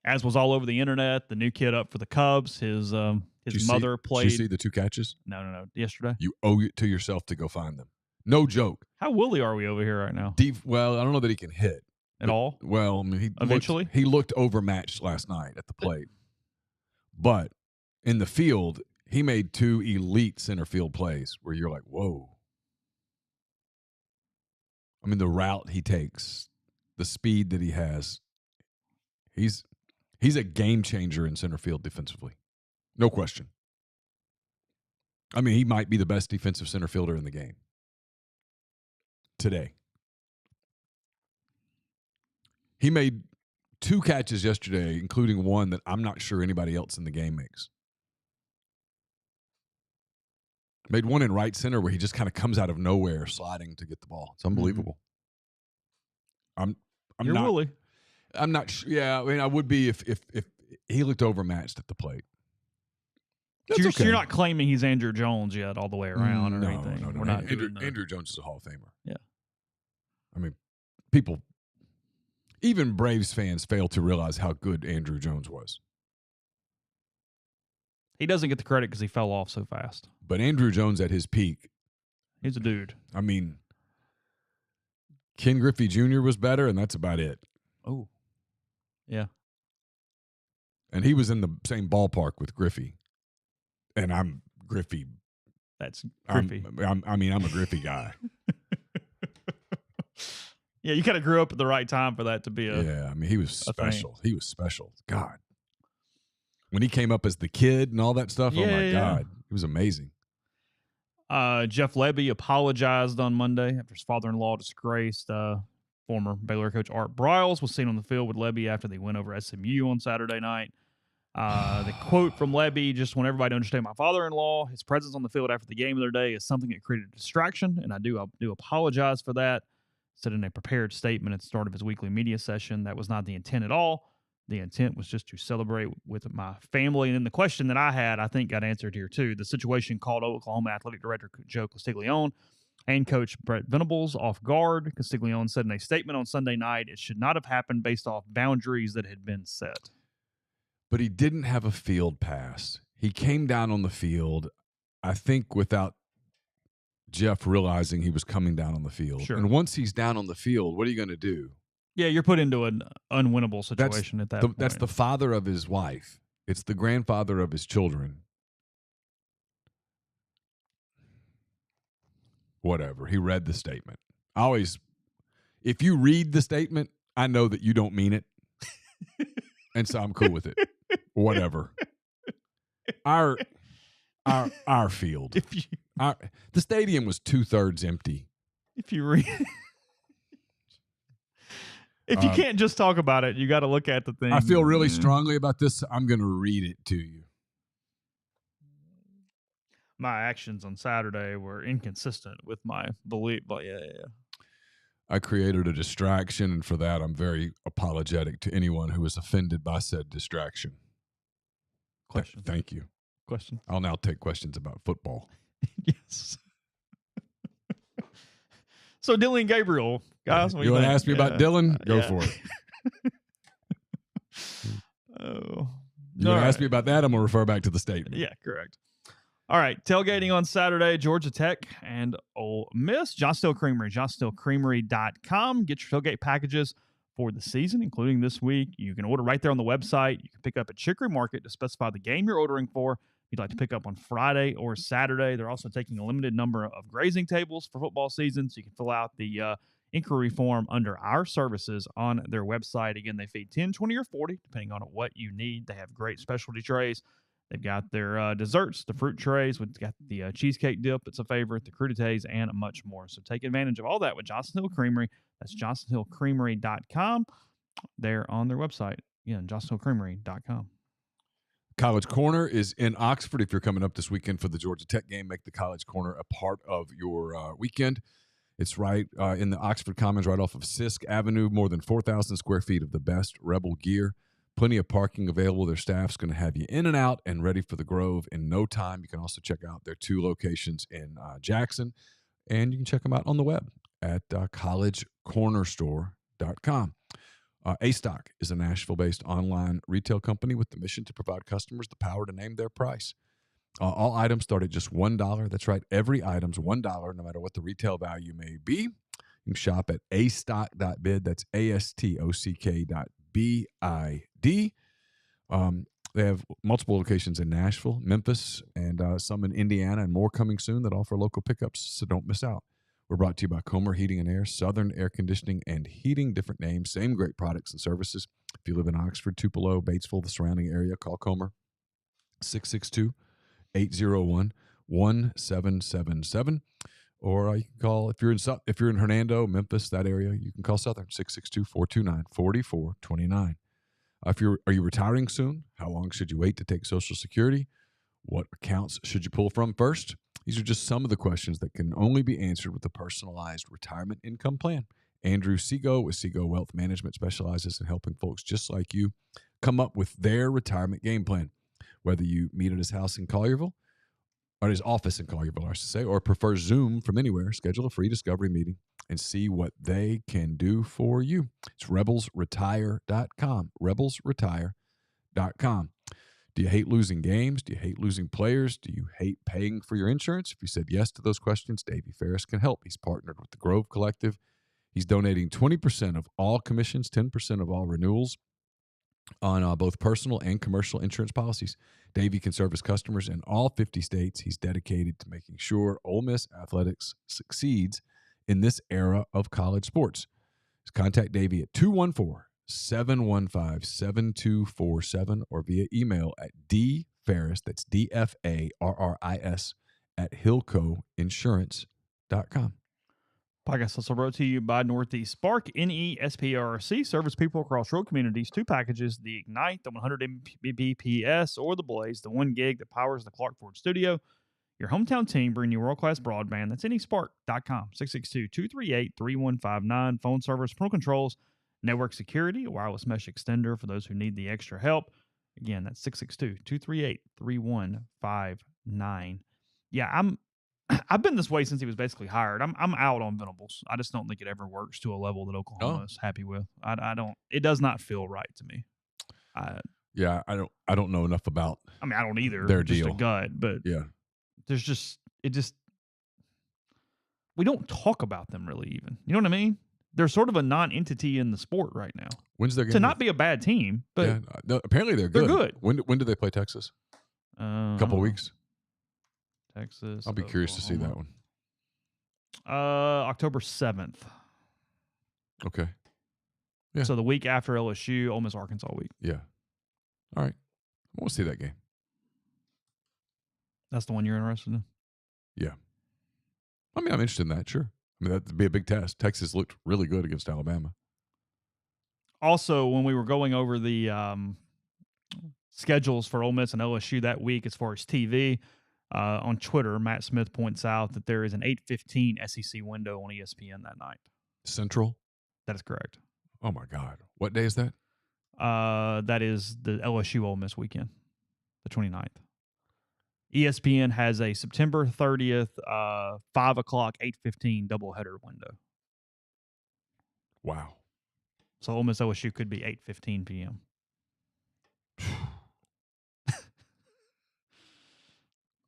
Speaker 1: As was all over the internet, the new kid up for the Cubs, his mother played.
Speaker 2: Did you see the 2 catches?
Speaker 1: No. Yesterday.
Speaker 2: You owe it to yourself to go find them. No joke.
Speaker 1: How woolly are we over here right now?
Speaker 2: Well, I don't know that he can hit.
Speaker 1: At all?
Speaker 2: Well, I mean, he looked overmatched last night at the plate. But in the field, he made 2 elite center field plays where you're like, whoa. I mean, the route he takes, the speed that he has, he's a game changer in center field defensively. No question. I mean, he might be the best defensive center fielder in the game today. He made 2 catches yesterday, including one that I'm not sure anybody else in the game makes. Made one in right center where he just kind of comes out of nowhere sliding to get the ball. It's unbelievable.
Speaker 1: You're woolly.
Speaker 2: I'm not sure. Yeah, I mean, I would be if he looked overmatched at the plate.
Speaker 1: You're not claiming he's Andrew Jones yet all the way around or anything.
Speaker 2: No.
Speaker 1: We're not
Speaker 2: Andrew Jones is a Hall of Famer.
Speaker 1: Yeah.
Speaker 2: I mean, even Braves fans fail to realize how good Andrew Jones was.
Speaker 1: He doesn't get the credit because he fell off so fast.
Speaker 2: But Andrew Jones at his peak.
Speaker 1: He's a dude.
Speaker 2: I mean, Ken Griffey Jr. was better, and that's about it.
Speaker 1: Oh. Yeah.
Speaker 2: And he was in the same ballpark with Griffey. And I'm Griffey.
Speaker 1: That's Griffey.
Speaker 2: I'm a Griffey guy.
Speaker 1: Yeah, you kind of grew up at the right time for that to be
Speaker 2: Yeah, I mean, he was special. He was special. God. When he came up as the kid and all that stuff, God. It was amazing.
Speaker 1: Jeff Lebby apologized on Monday after his father-in-law disgraced former Baylor coach Art Briles was seen on the field with Lebby after they went over SMU on Saturday night. The quote from Lebby, just want everybody to understand my father-in-law, his presence on the field after the game the other day is something that created a distraction, and I do apologize for that. Said in a prepared statement at the start of his weekly media session, that was not the intent at all. The intent was just to celebrate with my family. And then the question that I had, I think, got answered here too. The situation called Oklahoma Athletic Director Joe Castiglione and Coach Brett Venables off guard. Castiglione said in a statement on Sunday night, it should not have happened based off boundaries that had been set.
Speaker 2: But he didn't have a field pass. He came down on the field, I think, without Jeff realizing he was coming down on the field.
Speaker 1: Sure.
Speaker 2: And once he's down on the field, what are you going to do?
Speaker 1: Yeah, you're put into an unwinnable situation at that point.
Speaker 2: That's the father of his wife. It's the grandfather of his children. Whatever. He read the statement. If you read the statement, I know that you don't mean it. And so I'm cool with it. Whatever. Our field. The stadium was 2/3 empty.
Speaker 1: If you read, if you can't just talk about it, you got to look at the thing.
Speaker 2: I feel really strongly about this. I'm going to read it to you.
Speaker 1: My actions on Saturday were inconsistent with my belief, but yeah.
Speaker 2: I created a distraction, and for that, I'm very apologetic to anyone who was offended by said distraction.
Speaker 1: Question.
Speaker 2: Thank you.
Speaker 1: Question.
Speaker 2: I'll now take questions about football.
Speaker 1: Yes. So Dylan Gabriel, guys.
Speaker 2: You want to ask me about Dylan? Go for it.
Speaker 1: Oh.
Speaker 2: You want to ask me about that? I'm going to refer back to the statement.
Speaker 1: Yeah, correct. All right, tailgating on Saturday, Georgia Tech and Ole Miss. John Steele Creamery, johnsteelcreamery.com. Get your tailgate packages for the season, including this week. You can order right there on the website. You can pick up at Chicory Market to specify the game you're ordering for. If you'd like to pick up on Friday or Saturday, they're also taking a limited number of grazing tables for football season, so you can fill out the inquiry form under our services on their website. Again, they feed 10, 20, or 40, depending on what you need. They have great specialty trays. They've got their desserts, the fruit trays. We've got the cheesecake dip. It's a favorite, the crudités, and much more. So take advantage of all that with Johnson Hill Creamery. That's johnsonhillcreamery.com. They're on their website. Again, johnsonhillcreamery.com.
Speaker 2: College Corner is in Oxford. If you're coming up this weekend for the Georgia Tech game, make the College Corner a part of your weekend. It's right in the Oxford Commons, right off of Sisk Avenue. More than 4,000 square feet of the best Rebel gear. Plenty of parking available. Their staff's going to have you in and out and ready for the Grove in no time. You can also check out their 2 locations in Jackson, and you can check them out on the web at collegecornerstore.com. A-Stock is a Nashville-based online retail company with the mission to provide customers the power to name their price. All items start at just $1. That's right. Every item's $1, no matter what the retail value may be. You can shop at astock.bid. That's ASTOCK.bid. They have multiple locations in Nashville, Memphis, and some in Indiana, and more coming soon that offer local pickups, so don't miss out. We're brought to you by Comer Heating and Air, Southern Air Conditioning and Heating, different names, same great products and services. If you live in Oxford, Tupelo, Batesville, the surrounding area, call Comer, 662-801-1777. Or you can call, if you're in Hernando, Memphis, that area, you can call Southern, 662-429-4429. Are you retiring soon? How long should you wait to take Social Security? What accounts should you pull from first? These are just some of the questions that can only be answered with a personalized retirement income plan. Andrew Seago with Seago Wealth Management specializes in helping folks just like you come up with their retirement game plan. Whether you meet at his house in Collierville, or his office in Collierville, I should say, or prefer Zoom from anywhere, schedule a free discovery meeting and see what they can do for you. It's rebelsretire.com, rebelsretire.com. Do you hate losing games? Do you hate losing players? Do you hate paying for your insurance? If you said yes to those questions, Davey Ferris can help. He's partnered with the Grove Collective. He's donating 20% of all commissions, 10% of all renewals on both personal and commercial insurance policies. Davey can service customers in all 50 states. He's dedicated to making sure Ole Miss athletics succeeds in this era of college sports. Just contact Davey at 214-715-7247 or via email at dfarris, that's DFARRIS, at hillcoinsurance.com.
Speaker 1: Podcast also brought to you by Northeast Spark, NESPRC, service people across rural communities. 2 packages, the Ignite, the 100 Mbps, or the Blaze, the 1 gig that powers the Clark Ford studio. Your hometown team bringing you world-class broadband. That's nespark.com, 662-238-3159. Phone service, parental controls, network security, a wireless mesh extender for those who need the extra help. Again, that's 662-238-3159. Yeah, I've been this way since he was basically hired. I'm out on Venables. I just don't think it ever works to a level that Oklahoma is happy with. I don't. It does not feel right to me.
Speaker 2: I don't know enough about.
Speaker 1: I mean, I don't either.
Speaker 2: Their
Speaker 1: just
Speaker 2: deal.
Speaker 1: A gut, but
Speaker 2: yeah,
Speaker 1: we don't talk about them really. Even, you know what I mean? They're sort of a non-entity in the sport right now.
Speaker 2: When's their game?
Speaker 1: To not be a bad team, but
Speaker 2: yeah, no, apparently they're good.
Speaker 1: They're good.
Speaker 2: When do they play Texas? A couple of weeks.
Speaker 1: Texas.
Speaker 2: I'll be curious to see that one.
Speaker 1: October 7th.
Speaker 2: Okay. Yeah.
Speaker 1: So the week after LSU, Ole Miss, Arkansas week.
Speaker 2: Yeah. All right. I want to see that game.
Speaker 1: That's the one you're interested in?
Speaker 2: Yeah. I mean, I'm interested in that, sure. I mean, that'd be a big test. Texas looked really good against Alabama.
Speaker 1: Also, when we were going over the schedules for Ole Miss and LSU that week as far as TV, on Twitter, Matt Smith points out that there is an 8:15 SEC window on ESPN that night.
Speaker 2: Central?
Speaker 1: That is correct.
Speaker 2: Oh, my God. What day is that?
Speaker 1: That is the LSU Ole Miss weekend, the 29th. ESPN has a September 30th, 5 o'clock, 8:15 doubleheader window.
Speaker 2: Wow.
Speaker 1: So Ole Miss LSU could be 8:15 p.m.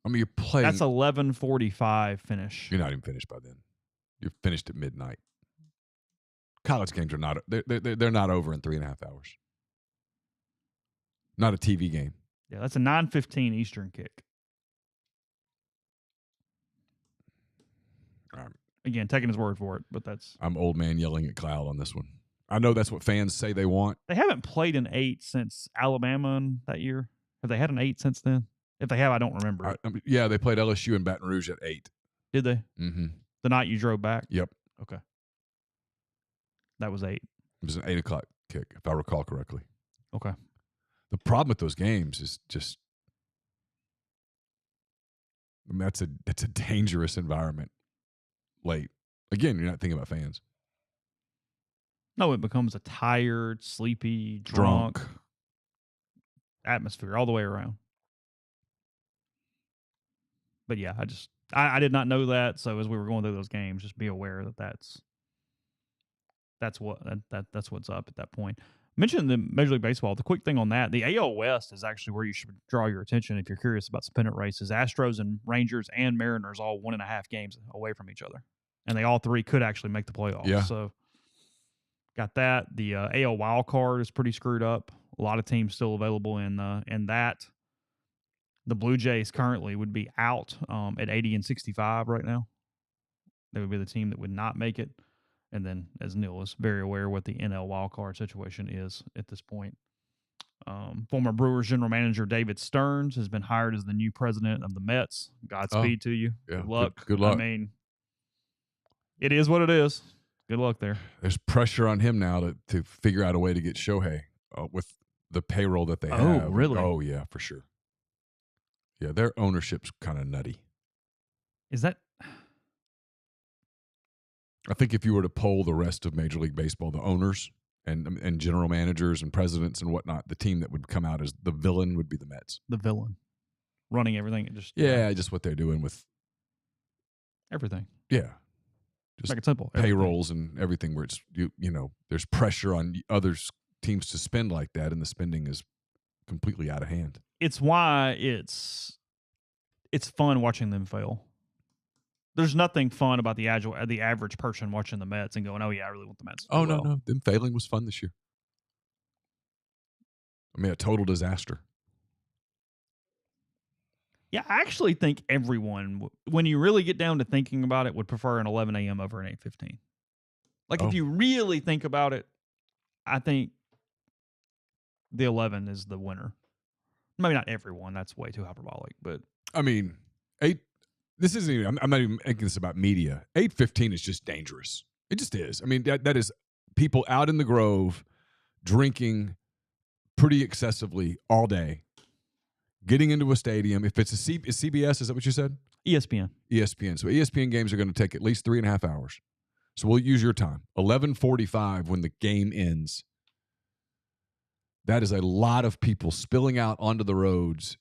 Speaker 2: I mean, you're playing.
Speaker 1: That's 11:45 finish.
Speaker 2: You're not even finished by then. You're finished at midnight. College games are not. They're not over in 3.5 hours. Not a TV game.
Speaker 1: Yeah, that's a 9:15 Eastern kick. Again, taking his word for it, but that's.
Speaker 2: I'm old man yelling at cloud on this one. I know that's what fans say they want.
Speaker 1: They haven't played an 8 since Alabama that year. Have they had an 8 since then? If they have, I don't remember.
Speaker 2: Yeah, they played LSU in Baton Rouge at 8.
Speaker 1: Did they?
Speaker 2: Mm-hmm.
Speaker 1: The night you drove back?
Speaker 2: Yep.
Speaker 1: Okay. That was 8.
Speaker 2: It was an 8 o'clock kick, if I recall correctly.
Speaker 1: Okay.
Speaker 2: The problem with those games is just, I mean, that's a dangerous environment late. Again, you're not thinking about fans.
Speaker 1: No, it becomes a tired, sleepy, drunk atmosphere all the way around. But yeah, I did not know that. So as we were going through those games, just be aware that that's what's up at that point. Mentioned the Major League Baseball. The quick thing on that, the AL West is actually where you should draw your attention if you're curious about some pennant races. Astros and Rangers and Mariners all 1.5 games away from each other, and they all three could actually make the playoffs.
Speaker 2: Yeah.
Speaker 1: So got that. The AL wild card is pretty screwed up. A lot of teams still available in that. The Blue Jays currently would be out at 80 and 65 right now. They would be the team that would not make it. And then, as Neal is very aware what the NL wildcard situation is at this point. Former Brewers general manager David Stearns has been hired as the new president of the Mets. Godspeed to you.
Speaker 2: Yeah,
Speaker 1: good luck.
Speaker 2: Good luck.
Speaker 1: I mean, it is what it is. Good luck there.
Speaker 2: There's pressure on him now to figure out a way to get Shohei with the payroll that they have.
Speaker 1: Oh, really?
Speaker 2: Oh, yeah, for sure. Yeah, their ownership's kind of nutty.
Speaker 1: Is that...
Speaker 2: I think if you were to poll the rest of Major League Baseball, the owners and general managers and presidents and whatnot, the team that would come out as the villain would be the Mets.
Speaker 1: The villain. Running everything.
Speaker 2: Just what they're doing with
Speaker 1: everything.
Speaker 2: Yeah. Just
Speaker 1: make it simple.
Speaker 2: Payrolls and everything where it's, you know, there's pressure on other teams to spend like that, and the spending is completely out of hand.
Speaker 1: It's why it's fun watching them fail. There's nothing fun about the average person watching the Mets and going, "Oh yeah, I really want the Mets to do well."
Speaker 2: No, them failing was fun this year. I mean, a total disaster.
Speaker 1: Yeah, I actually think everyone, when you really get down to thinking about it, would prefer an 11 a.m. over an 8:15. Like if you really think about it, I think the 11 is the winner. Maybe not everyone. That's way too hyperbolic, but
Speaker 2: I mean, 8. This isn't even, I'm not even making this about media. 8:15 is just dangerous. It just is. I mean, that is people out in the Grove drinking pretty excessively all day, getting into a stadium. If it's CBS, is that what you said?
Speaker 1: ESPN.
Speaker 2: ESPN. So ESPN games are going to take at least 3.5 hours. So we'll use your time. 11:45 when the game ends. That is a lot of people spilling out onto the roads.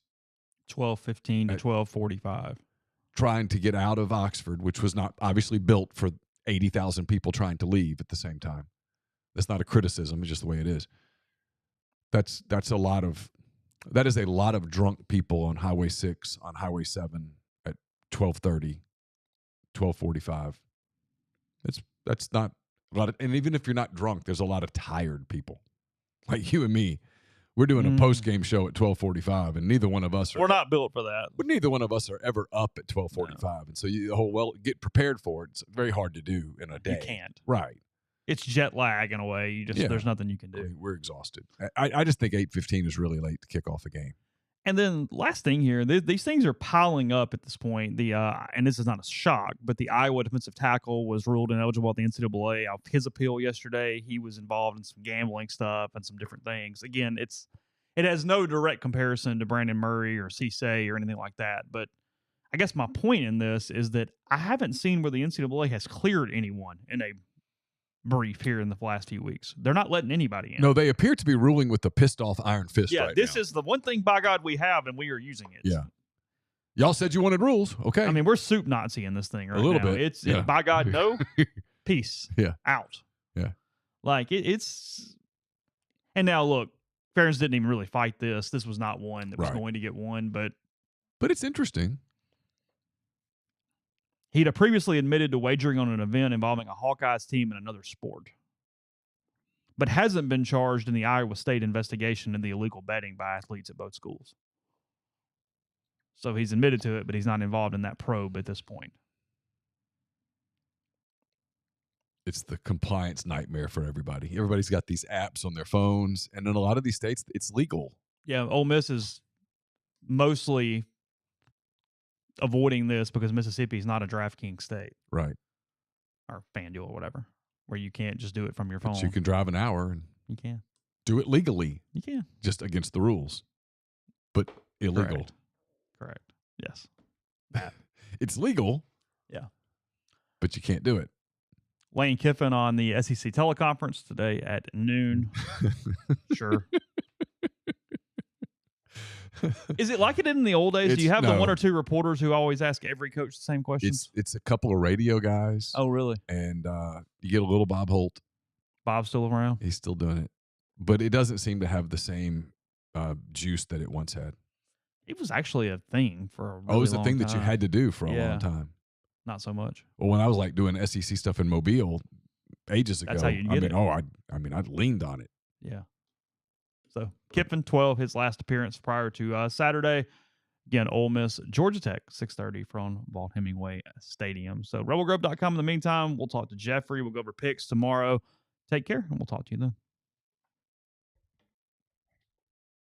Speaker 1: 12:15 to 12:45.
Speaker 2: Trying to get out of Oxford, which was not obviously built for 80,000 people trying to leave at the same time. That's not a criticism. It's just the way it is. That is a lot of drunk people on Highway 6, on Highway 7 at 12:30, 12:45. That's not a lot of, and even if you're not drunk, there's a lot of tired people. Like you and me. We're doing a post-game show at 12:45, and neither one of us are.
Speaker 1: We're not built for that.
Speaker 2: But neither one of us are ever up at 12:45, no. And so get prepared for it. It's very hard to do in a day.
Speaker 1: You can't.
Speaker 2: Right.
Speaker 1: It's jet lag in a way. There's nothing you can do.
Speaker 2: I mean, we're exhausted. I just think 8:15 is really late to kick off a game.
Speaker 1: And then last thing here, these things are piling up at this point. And this is not a shock, but the Iowa defensive tackle was ruled ineligible at the NCAA. His appeal yesterday, he was involved in some gambling stuff and some different things. Again, it has no direct comparison to Brandon Murray or Cisse or anything like that. But I guess my point in this is that I haven't seen where the NCAA has cleared anyone in a brief here in the last few weeks. They're not letting anybody in.
Speaker 2: No, they appear to be ruling with the pissed off iron fist.
Speaker 1: Yeah,
Speaker 2: right
Speaker 1: this
Speaker 2: now.
Speaker 1: is the one thing, by God, we have, and we are using it.
Speaker 2: Yeah. Y'all said you wanted rules. Okay.
Speaker 1: I mean, we're soup Nazi in this thing right
Speaker 2: now. A little
Speaker 1: bit. It's by God, no. Peace.
Speaker 2: Yeah.
Speaker 1: Out.
Speaker 2: Yeah.
Speaker 1: Like it's. And now look, Ferentz didn't even really fight this. This was not one that was going to get won, but
Speaker 2: it's interesting.
Speaker 1: He'd previously admitted to wagering on an event involving a Hawkeyes team in another sport, but hasn't been charged in the Iowa State investigation into the illegal betting by athletes at both schools. So he's admitted to it, but he's not involved in that probe at this point.
Speaker 2: It's the compliance nightmare for everybody. Everybody's got these apps on their phones, and in a lot of these states, it's legal.
Speaker 1: Yeah, Ole Miss is mostly avoiding this because Mississippi is not a DraftKings state.
Speaker 2: Right.
Speaker 1: Or FanDuel or whatever, where you can't just do it from your phone.
Speaker 2: But you can drive an hour and
Speaker 1: you can
Speaker 2: do it legally.
Speaker 1: You can.
Speaker 2: Just against the rules, but illegal.
Speaker 1: Correct. Yes.
Speaker 2: It's legal.
Speaker 1: Yeah.
Speaker 2: But you can't do it.
Speaker 1: Lane Kiffin on the SEC teleconference today at noon. Sure. Is it like it in the old days? Do you have the one or two reporters who always ask every coach the same questions?
Speaker 2: It's a couple of radio guys.
Speaker 1: Oh, really?
Speaker 2: And you get a little Bob Holt.
Speaker 1: Bob's still around?
Speaker 2: He's still doing it. But it doesn't seem to have the same juice that it once had.
Speaker 1: It was actually a thing for a really long time.
Speaker 2: It was a thing that you had to do for a long time.
Speaker 1: Not so much.
Speaker 2: Well, when I was like doing SEC stuff in Mobile ages ago,
Speaker 1: that's how you get it.
Speaker 2: I leaned on it.
Speaker 1: Yeah. So Kiffin 12, his last appearance prior to Saturday. Again, Ole Miss, Georgia Tech, 6:30 from Vaught Hemingway Stadium. So rebelgrove.com. In the meantime, we'll talk to Jeffrey. We'll go over picks tomorrow. Take care, and we'll talk to you then.